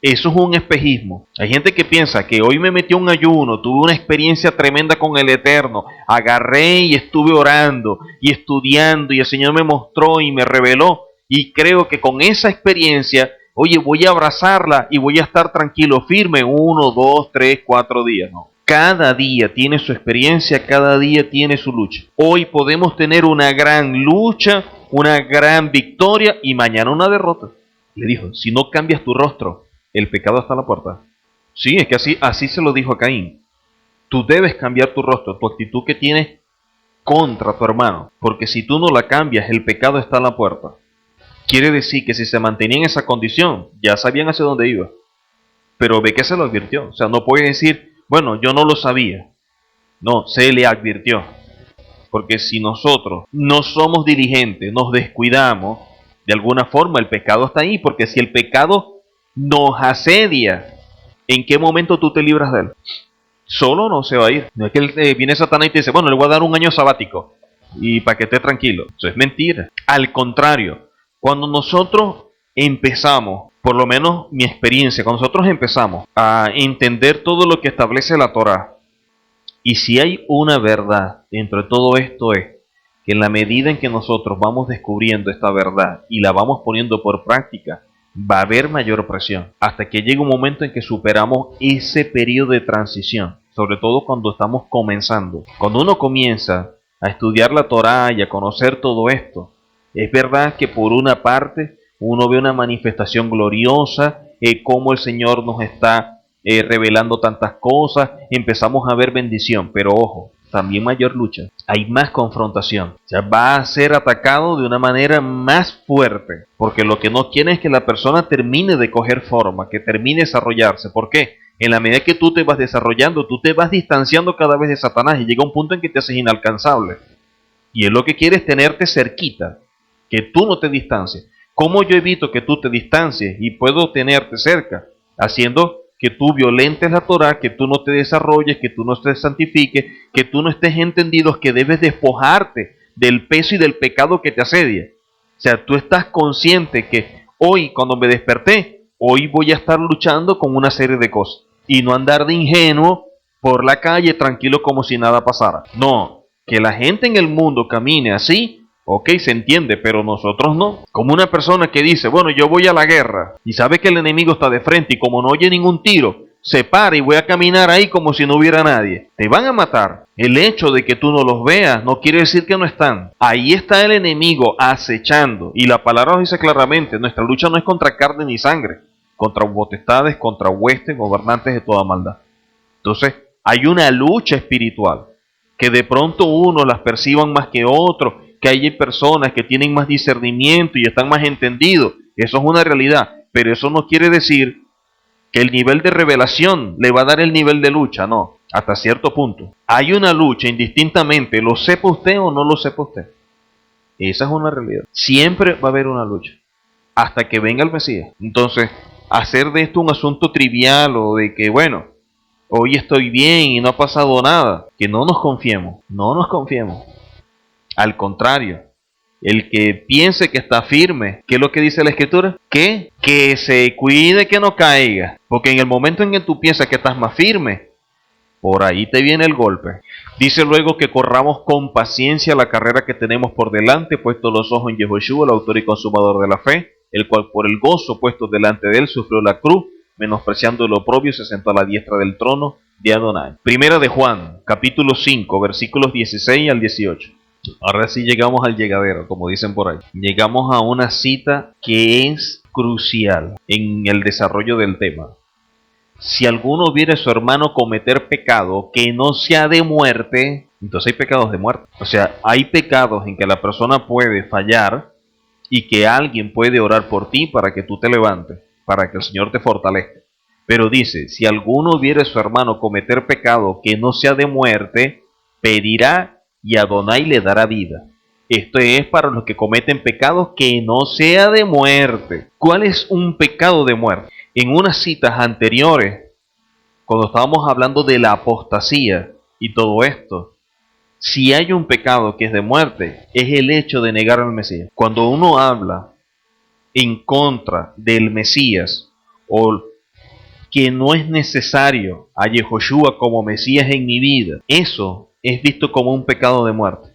Eso es un espejismo. Hay gente que piensa que hoy me metí a un ayuno, tuve una experiencia tremenda con el Eterno, agarré y estuve orando y estudiando y el Señor me mostró y me reveló y creo que con esa experiencia, oye, voy a abrazarla y voy a estar tranquilo, firme 1, 2, 3, 4 días. No. Cada día tiene su experiencia, cada día tiene su lucha. Hoy podemos tener una gran lucha, una gran victoria y mañana una derrota. Le dijo, si no cambias tu rostro, el pecado está a la puerta. Sí, es que así se lo dijo a Caín. Tú debes cambiar tu rostro, tu actitud que tienes contra tu hermano. Porque si tú no la cambias, el pecado está a la puerta. Quiere decir que si se mantenía en esa condición, ya sabían hacia dónde iba. Pero ve que se lo advirtió. O sea, no puede decir, bueno, yo no lo sabía. No, se le advirtió. Porque si nosotros no somos diligentes, nos descuidamos, de alguna forma el pecado está ahí. Porque si el pecado nos asedia, ¿en qué momento tú te libras de él? Solo no se va a ir. No es que viene Satanás y te dice, bueno, le voy a dar un año sabático y para que esté tranquilo. Eso es mentira. Al contrario, cuando nosotros empezamos, por lo menos mi experiencia, cuando nosotros empezamos a entender todo lo que establece la Torá, y si hay una verdad dentro de todo esto es que en la medida en que nosotros vamos descubriendo esta verdad y la vamos poniendo por práctica, va a haber mayor presión, hasta que llegue un momento en que superamos ese periodo de transición, sobre todo cuando estamos comenzando. Cuando uno comienza a estudiar la Torá y a conocer todo esto, es verdad que por una parte uno ve una manifestación gloriosa, cómo el Señor nos está revelando tantas cosas, empezamos a ver bendición, pero ojo, también mayor lucha, hay más confrontación, o sea, va a ser atacado de una manera más fuerte, porque lo que no quiere es que la persona termine de coger forma, que termine de desarrollarse. ¿Por qué? En la medida que tú te vas desarrollando, tú te vas distanciando cada vez de Satanás y llega un punto en que te haces inalcanzable, y él lo que quiere es tenerte cerquita, que tú no te distancies. ¿Cómo yo evito que tú te distancies y puedo tenerte cerca? Haciendo que tú violentes la Torá, que tú no te desarrolles, que tú no te santifiques, que tú no estés entendido que debes despojarte del peso y del pecado que te asedia. O sea, tú estás consciente que hoy, cuando me desperté, hoy voy a estar luchando con una serie de cosas. Y no andar de ingenuo por la calle tranquilo como si nada pasara. No, que la gente en el mundo camine así, ok, se entiende, pero nosotros no. Como una persona que dice, bueno, yo voy a la guerra y sabe que el enemigo está de frente y como no oye ningún tiro, se para y voy a caminar ahí como si no hubiera nadie. Te van a matar. El hecho de que tú no los veas no quiere decir que no están. Ahí está el enemigo acechando. Y la palabra nos dice claramente, nuestra lucha no es contra carne ni sangre, contra potestades, contra huestes, gobernantes de toda maldad. Entonces, hay una lucha espiritual, que de pronto unos las perciban más que otros, que hay personas que tienen más discernimiento y están más entendidos. Eso es una realidad, pero eso no quiere decir que el nivel de revelación le va a dar el nivel de lucha, no, hasta cierto punto. Hay una lucha indistintamente, lo sepa usted o no lo sepa usted. Esa es una realidad. Siempre va a haber una lucha, hasta que venga el Mesías. Entonces, hacer de esto un asunto trivial o de que, bueno, hoy estoy bien y no ha pasado nada, que no nos confiemos, no nos confiemos. Al contrario, El que piense que está firme, ¿qué es lo que dice la Escritura? Que se cuide que no caiga. Porque en el momento en que tú piensas que estás más firme, por ahí te viene el golpe. Dice luego que corramos con paciencia la carrera que tenemos por delante, puesto los ojos en Yehoshua, el autor y consumador de la fe, el cual por el gozo puesto delante de él sufrió la cruz, menospreciando el oprobio, se sentó a la diestra del trono de Adonai. Primera de Juan, capítulo 5, versículos 16 al 18. Ahora sí llegamos al llegadero, como dicen por ahí. Llegamos a una cita que es crucial en el desarrollo del tema. Si alguno viere a su hermano cometer pecado que no sea de muerte, entonces hay pecados de muerte. O sea, hay pecados en que la persona puede fallar y que alguien puede orar por ti para que tú te levantes, para que el Señor te fortalezca. Pero dice, si alguno viere a su hermano cometer pecado que no sea de muerte, pedirá y Adonai le dará vida. Esto es para los que cometen pecados que no sea de muerte. ¿Cuál es un pecado de muerte? En unas citas anteriores, cuando estábamos hablando de la apostasía y todo esto, si hay un pecado que es de muerte, es el hecho de negar al Mesías. Cuando uno habla en contra del Mesías o que no es necesario a Yehoshua como Mesías en mi vida, eso es visto como un pecado de muerte.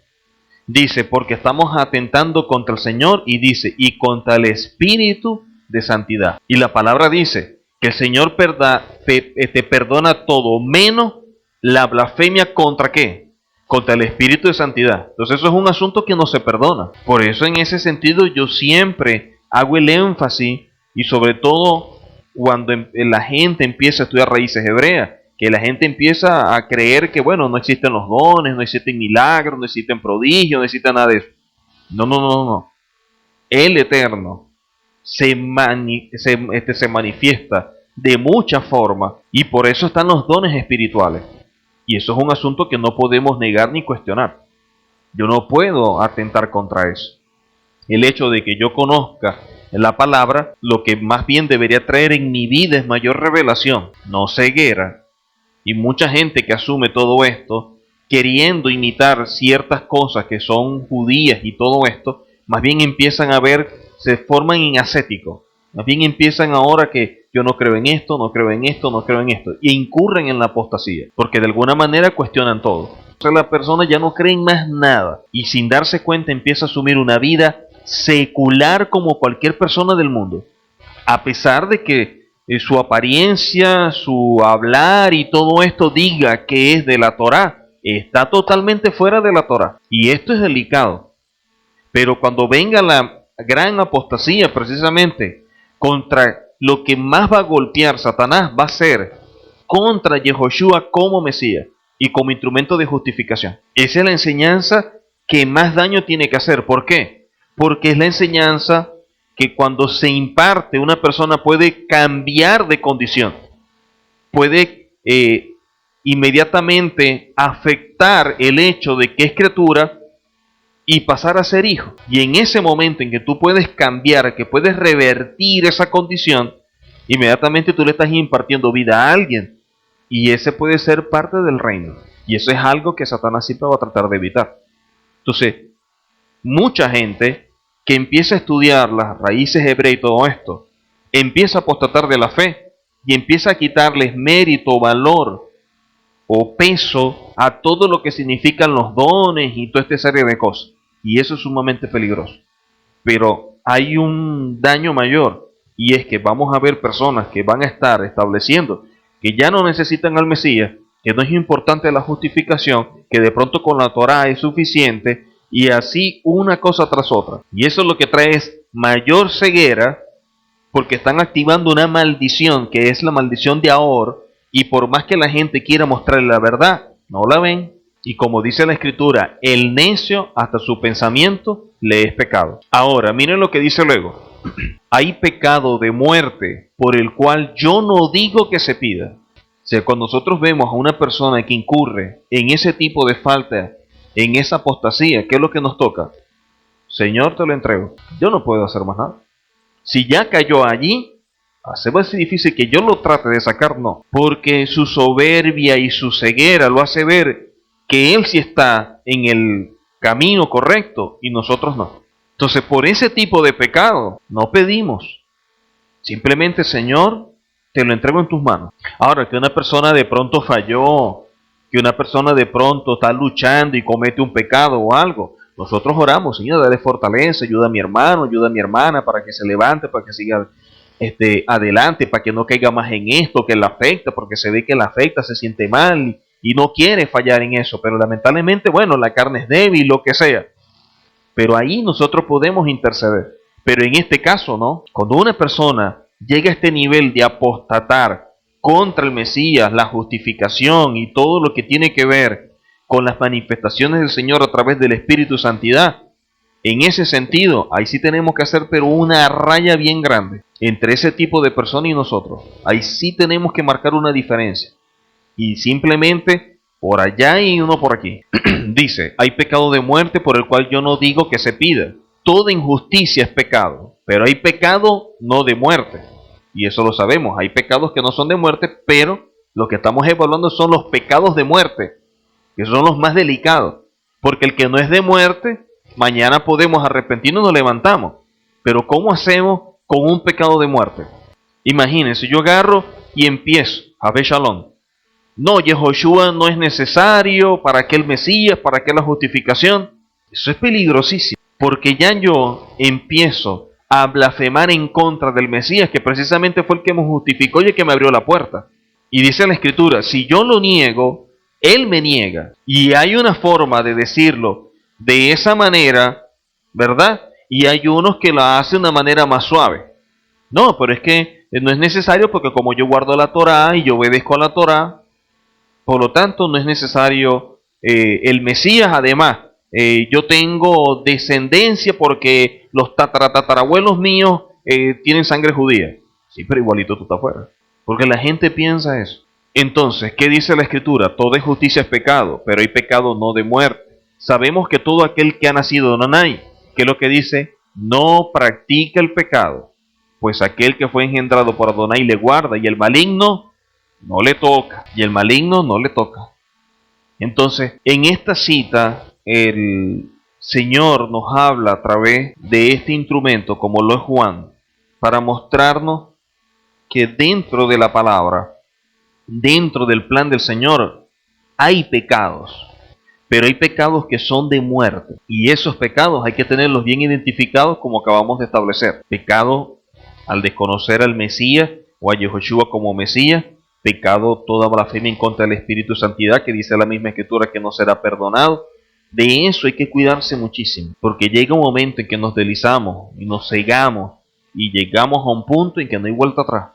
Dice, porque estamos atentando contra el Señor y dice, y contra el Espíritu de santidad. Y la palabra dice que el Señor te perdona todo, menos la blasfemia contra ¿qué? Contra el Espíritu de santidad. Entonces eso es un asunto que no se perdona. Por eso en ese sentido yo siempre hago el énfasis, y sobre todo cuando la gente empieza a estudiar raíces hebreas, que la gente empieza a creer que, bueno, no existen los dones, no existen milagros, no existen prodigios, no existe nada de eso. No. El Eterno se manifiesta de muchas formas y por eso están los dones espirituales. Y eso es un asunto que no podemos negar ni cuestionar. Yo no puedo atentar contra eso. El hecho de que yo conozca la palabra, lo que más bien debería traer en mi vida es mayor revelación, no ceguera. Y mucha gente que asume todo esto, queriendo imitar ciertas cosas que son judías y todo esto, más bien empiezan a ver, se forman en ascéticos. Más bien empiezan ahora que yo no creo en esto, no creo en esto, no creo en esto. Y incurren en la apostasía, porque de alguna manera cuestionan todo. O sea, la persona ya no cree en más nada. Y sin darse cuenta empieza a asumir una vida secular como cualquier persona del mundo. A pesar de que su apariencia, su hablar y todo esto diga que es de la Torá, está totalmente fuera de la Torá. Y esto es delicado. Pero cuando venga la gran apostasía, precisamente, contra lo que más va a golpear Satanás, va a ser contra Yehoshua como Mesías y como instrumento de justificación. Esa es la enseñanza que más daño tiene que hacer. ¿Por qué? Porque es la enseñanza que cuando se imparte una persona puede cambiar de condición, puede inmediatamente afectar el hecho de que es criatura y pasar a ser hijo. Y en ese momento en que tú puedes cambiar, que puedes revertir esa condición, inmediatamente tú le estás impartiendo vida a alguien y ese puede ser parte del reino. Y eso es algo que Satanás siempre va a tratar de evitar. Entonces, mucha gente que empieza a estudiar las raíces hebreas y todo esto, empieza a apostatar de la fe y empieza a quitarles mérito, valor o peso a todo lo que significan los dones y toda esta serie de cosas. Y eso es sumamente peligroso. Pero hay un daño mayor, y es que vamos a ver personas que van a estar estableciendo que ya no necesitan al Mesías, que no es importante la justificación, que de pronto con la Torá es suficiente, y así una cosa tras otra. Y eso lo que trae es mayor ceguera, porque están activando una maldición, que es la maldición de Ahor, y por más que la gente quiera mostrarle la verdad, no la ven. Y como dice la Escritura, el necio hasta su pensamiento le es pecado. Ahora, miren lo que dice luego. Hay pecado de muerte por el cual yo no digo que se pida. O sea, cuando nosotros vemos a una persona que incurre en ese tipo de falta, en esa apostasía, ¿qué es lo que nos toca? Señor, te lo entrego. Yo no puedo hacer más nada. Si ya cayó allí, se va a ser difícil que yo lo trate de sacar, no. Porque su soberbia y su ceguera lo hace ver que él sí está en el camino correcto y nosotros no. Entonces, por ese tipo de pecado, no pedimos. Simplemente, Señor, te lo entrego en tus manos. Ahora, que una persona de pronto falló, que una persona de pronto está luchando y comete un pecado o algo, nosotros oramos, Señor, dale fortaleza, ayuda a mi hermano, ayuda a mi hermana para que se levante, para que siga adelante, para que no caiga más en esto que la afecta, porque se ve que la afecta, se siente mal y no quiere fallar en eso, pero lamentablemente, bueno, la carne es débil, lo que sea. Pero ahí nosotros podemos interceder. Pero en este caso, ¿no? Cuando una persona llega a este nivel de apostatar contra el Mesías, la justificación y todo lo que tiene que ver con las manifestaciones del Señor a través del Espíritu Santidad, en ese sentido, ahí sí tenemos que hacer pero una raya bien grande entre ese tipo de persona y nosotros. Ahí sí tenemos que marcar una diferencia. Y simplemente por allá y uno por aquí. Dice, hay pecado de muerte por el cual yo no digo que se pida. Toda injusticia es pecado, pero hay pecado no de muerte. Y eso lo sabemos, hay pecados que no son de muerte, pero lo que estamos evaluando son los pecados de muerte, que son los más delicados. Porque el que no es de muerte, mañana podemos arrepentirnos y nos levantamos. Pero ¿cómo hacemos con un pecado de muerte? Imagínense, yo agarro y empiezo a ver Shalom. No, Yehoshua no es necesario, ¿para qué el Mesías? ¿Para qué la justificación? Eso es peligrosísimo, porque ya yo empiezo a blasfemar en contra del Mesías, que precisamente fue el que me justificó y el que me abrió la puerta. Y dice la Escritura, si yo lo niego, Él me niega. Y hay una forma de decirlo de esa manera, ¿verdad? Y hay unos que la hacen de una manera más suave. No, pero es que no es necesario porque como yo guardo la Torá y yo obedezco a la Torá, por lo tanto, no es necesario el Mesías. Además, yo tengo descendencia porque los tatarabuelos míos tienen sangre judía. Sí, pero igualito tú estás afuera. Porque la gente piensa eso. Entonces, ¿qué dice la Escritura? Toda justicia es pecado, pero hay pecado no de muerte. Sabemos que todo aquel que ha nacido de Adonai, que es lo que dice, no practica el pecado, pues aquel que fue engendrado por Adonai le guarda y el maligno no le toca, y el maligno no le toca. Entonces, en esta cita, el Señor nos habla a través de este instrumento, como lo es Juan, para mostrarnos que dentro de la palabra, dentro del plan del Señor, hay pecados, pero hay pecados que son de muerte, y esos pecados hay que tenerlos bien identificados como acabamos de establecer. Pecado al desconocer al Mesías o a Yehoshua como Mesías, pecado toda blasfemia en contra del Espíritu de Santidad, que dice la misma Escritura que no será perdonado. De eso hay que cuidarse muchísimo, porque llega un momento en que nos deslizamos y nos cegamos y llegamos a un punto en que no hay vuelta atrás.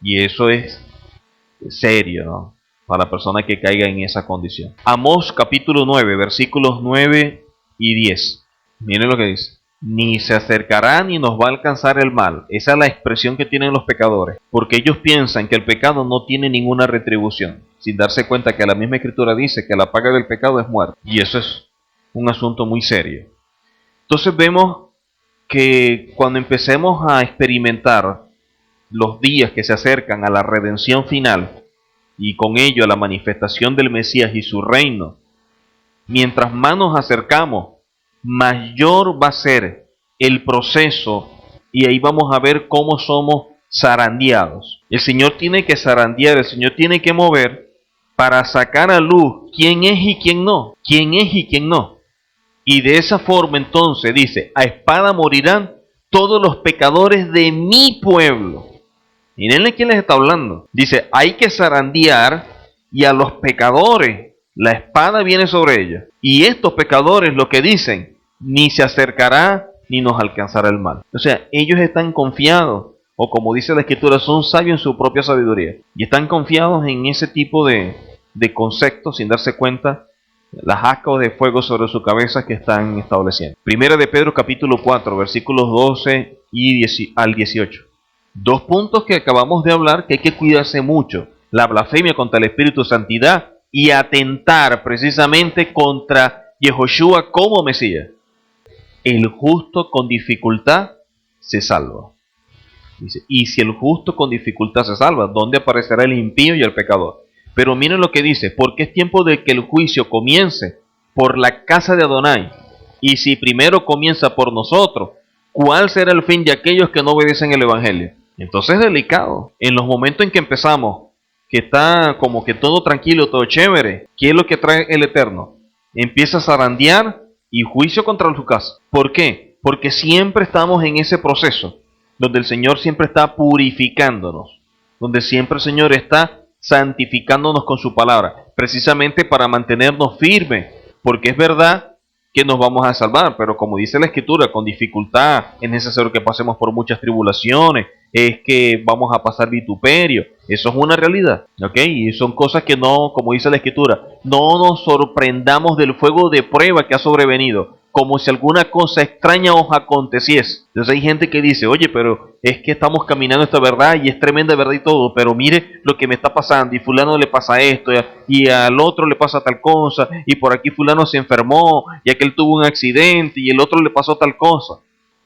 Y eso es serio, ¿no? Para la persona que caiga en esa condición. Amós capítulo 9, versículos 9 y 10. Miren lo que dice. Ni se acercará ni nos va a alcanzar el mal. Esa es la expresión que tienen los pecadores, porque ellos piensan que el pecado no tiene ninguna retribución, sin darse cuenta que la misma Escritura dice que la paga del pecado es muerte, y eso es un asunto muy serio. Entonces vemos que cuando empecemos a experimentar los días que se acercan a la redención final, y con ello a la manifestación del Mesías y su reino, mientras más nos acercamos, mayor va a ser el proceso, y ahí vamos a ver cómo somos zarandeados. El Señor tiene que zarandear, el Señor tiene que mover para sacar a luz quién es y quién no, quién es y quién no. Y de esa forma entonces dice, a espada morirán todos los pecadores de mi pueblo. Mírenle quién les está hablando. Dice, hay que zarandear y a los pecadores la espada viene sobre ellos. Y estos pecadores lo que dicen, ni se acercará ni nos alcanzará el mal. O sea, ellos están confiados, o como dice la Escritura, son sabios en su propia sabiduría. Y están confiados en ese tipo de conceptos sin darse cuenta las ascuas de fuego sobre su cabeza que están estableciendo. Primera de Pedro capítulo 4, versículos 12 al 18. Dos puntos que acabamos de hablar que hay que cuidarse mucho. La blasfemia contra el Espíritu de Santidad y atentar precisamente contra Yehoshua como Mesías. El justo con dificultad se salva. Dice, y si el justo con dificultad se salva, ¿dónde aparecerá el impío y el pecador? Pero miren lo que dice, porque es tiempo de que el juicio comience por la casa de Adonai. Y si primero comienza por nosotros, ¿cuál será el fin de aquellos que no obedecen el Evangelio? Entonces es delicado. En los momentos en que empezamos, que está como que todo tranquilo, todo chévere, ¿qué es lo que trae el Eterno? Empieza a zarandear y juicio contra su casa. ¿Por qué? Porque siempre estamos en ese proceso, donde el Señor siempre está purificándonos, donde siempre el Señor está santificándonos con su palabra, precisamente para mantenernos firmes, porque es verdad que nos vamos a salvar, pero como dice la Escritura, con dificultad es necesario que pasemos por muchas tribulaciones, es que vamos a pasar vituperio, eso es una realidad, ¿ok? Y son cosas que no, como dice la Escritura, no nos sorprendamos del fuego de prueba que ha sobrevenido, como si alguna cosa extraña os aconteciese. Entonces hay gente que dice, oye, pero es que estamos caminando esta verdad y es tremenda verdad y todo, pero mire lo que me está pasando y fulano le pasa esto y al otro le pasa tal cosa y por aquí fulano se enfermó y aquel tuvo un accidente y el otro le pasó tal cosa.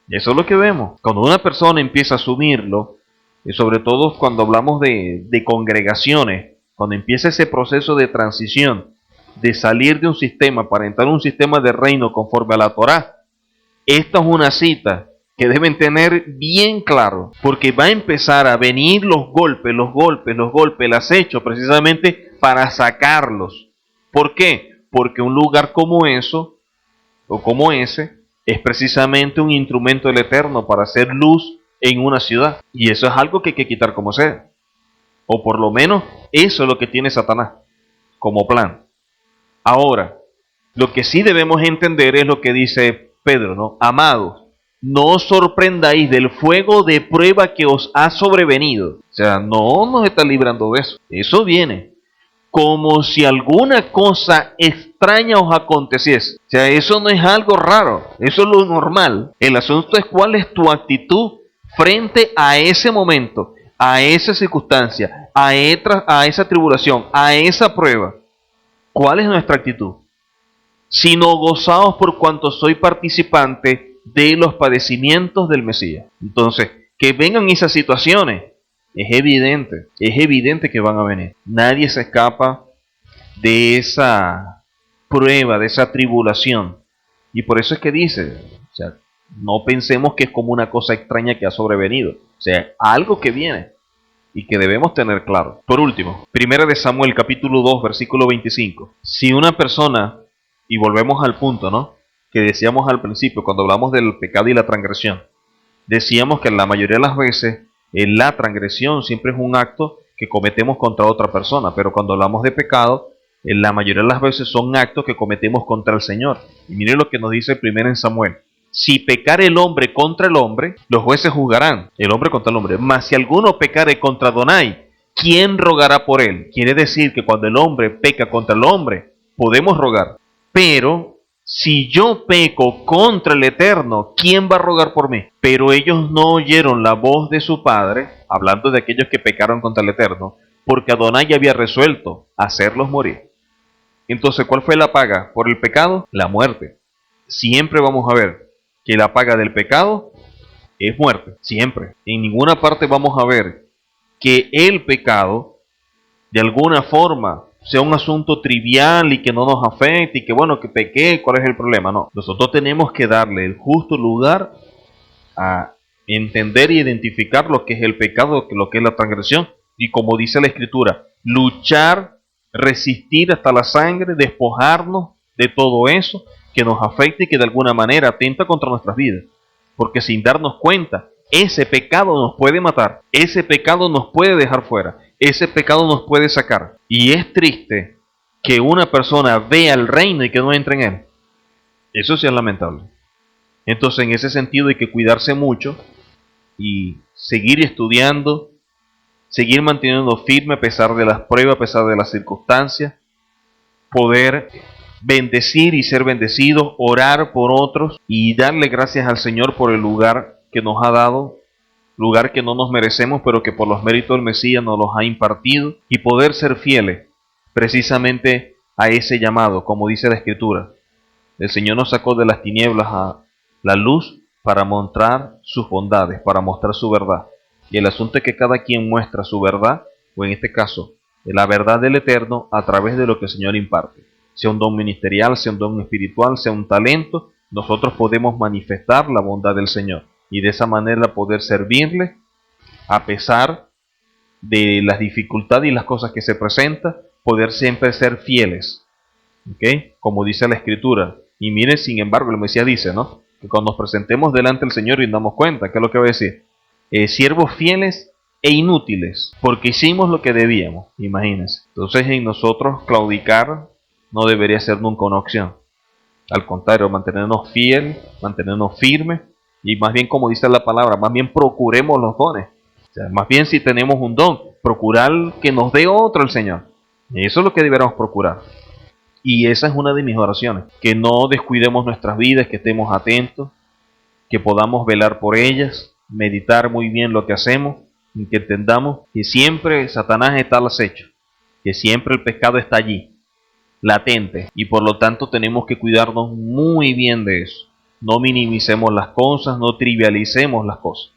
Y eso es lo que vemos. Cuando una persona empieza a asumirlo, y sobre todo cuando hablamos de congregaciones, cuando empieza ese proceso de transición, de salir de un sistema para entrar en un sistema de reino conforme a la Torá, esta es una cita que deben tener bien claro, porque va a empezar a venir los golpes, el acecho, precisamente para sacarlos. ¿Por qué? Porque un lugar como eso, o como ese, es precisamente un instrumento del Eterno para hacer luz en una ciudad. Y eso es algo que hay que quitar como sea. O por lo menos eso es lo que tiene Satanás como plan. Ahora, lo que sí debemos entender es lo que dice Pedro, ¿no? Amados, no os sorprendáis del fuego de prueba que os ha sobrevenido. O sea, no nos está librando de eso. Eso viene. Como si alguna cosa extraña os aconteciese. O sea, eso no es algo raro. Eso es lo normal. El asunto es cuál es tu actitud frente a ese momento, a esa circunstancia, a esa tribulación, a esa prueba. ¿Cuál es nuestra actitud? Sino gozaos por cuanto soy participante de los padecimientos del Mesías. Entonces, que vengan esas situaciones, es evidente que van a venir. Nadie se escapa de esa prueba, de esa tribulación. Y por eso es que dice, o sea, no pensemos que es como una cosa extraña que ha sobrevenido. O sea, algo que viene y que debemos tener claro. Por último, 1 de Samuel capítulo 2 versículo 25. Si una persona, y volvemos al punto, ¿no?, que decíamos al principio cuando hablamos del pecado y la transgresión, decíamos que la mayoría de las veces la transgresión siempre es un acto que cometemos contra otra persona, pero cuando hablamos de pecado, la mayoría de las veces son actos que cometemos contra el Señor. Y miren lo que nos dice primero en Samuel. Si pecare el hombre contra el hombre, los jueces juzgarán el hombre contra el hombre. Mas si alguno pecare contra Adonai, ¿quién rogará por él? Quiere decir que cuando el hombre peca contra el hombre, podemos rogar. Pero si yo peco contra el Eterno, ¿quién va a rogar por mí? Pero ellos no oyeron la voz de su padre, hablando de aquellos que pecaron contra el Eterno, porque Adonai había resuelto hacerlos morir. Entonces, ¿cuál fue la paga por el pecado? La muerte. Siempre vamos a ver que la paga del pecado es muerte, siempre. En ninguna parte vamos a ver que el pecado, de alguna forma, sea un asunto trivial y que no nos afecte y que bueno, que pequé, ¿cuál es el problema? No, nosotros tenemos que darle el justo lugar a entender y identificar lo que es el pecado, lo que es la transgresión, y como dice la Escritura, luchar, resistir hasta la sangre, despojarnos de todo eso que nos afecta y que de alguna manera atenta contra nuestras vidas. Porque sin darnos cuenta, ese pecado nos puede matar, ese pecado nos puede dejar fuera, ese pecado nos puede sacar. Y es triste que una persona vea el reino y que no entre en él. Eso sí es lamentable. Entonces, en ese sentido hay que cuidarse mucho y seguir estudiando, seguir manteniendo firme a pesar de las pruebas, a pesar de las circunstancias, poder bendecir y ser bendecidos, orar por otros y darle gracias al Señor por el lugar que nos ha dado, lugar que no nos merecemos, pero que por los méritos del Mesías nos los ha impartido, y poder ser fieles precisamente a ese llamado, como dice la Escritura. El Señor nos sacó de las tinieblas a la luz para mostrar sus bondades, para mostrar su verdad. Y el asunto es que cada quien muestra su verdad, o en este caso, la verdad del Eterno, a través de lo que el Señor imparte. Sea un don ministerial, sea un don espiritual, sea un talento, nosotros podemos manifestar la bondad del Señor y de esa manera poder servirle a pesar de las dificultades y las cosas que se presentan, poder siempre ser fieles, ¿ok? Como dice la Escritura. Y miren, sin embargo, el Mesías dice, ¿no?, que cuando nos presentemos delante del Señor y nos damos cuenta, ¿qué es lo que va a decir? Siervos fieles e inútiles, porque hicimos lo que debíamos, imagínense. Entonces en nosotros claudicar no debería ser nunca una opción. Al contrario, mantenernos fieles, mantenernos firmes, y más bien, como dice la palabra, más bien procuremos los dones. O sea, más bien, si tenemos un don, procurar que nos dé otro el Señor. Y eso es lo que deberíamos procurar. Y esa es una de mis oraciones, que no descuidemos nuestras vidas, que estemos atentos, que podamos velar por ellas, meditar muy bien lo que hacemos, y que entendamos que siempre Satanás está al acecho, que siempre el pecado está allí, latente, y por lo tanto tenemos que cuidarnos muy bien de eso. No minimicemos las cosas, no trivialicemos las cosas.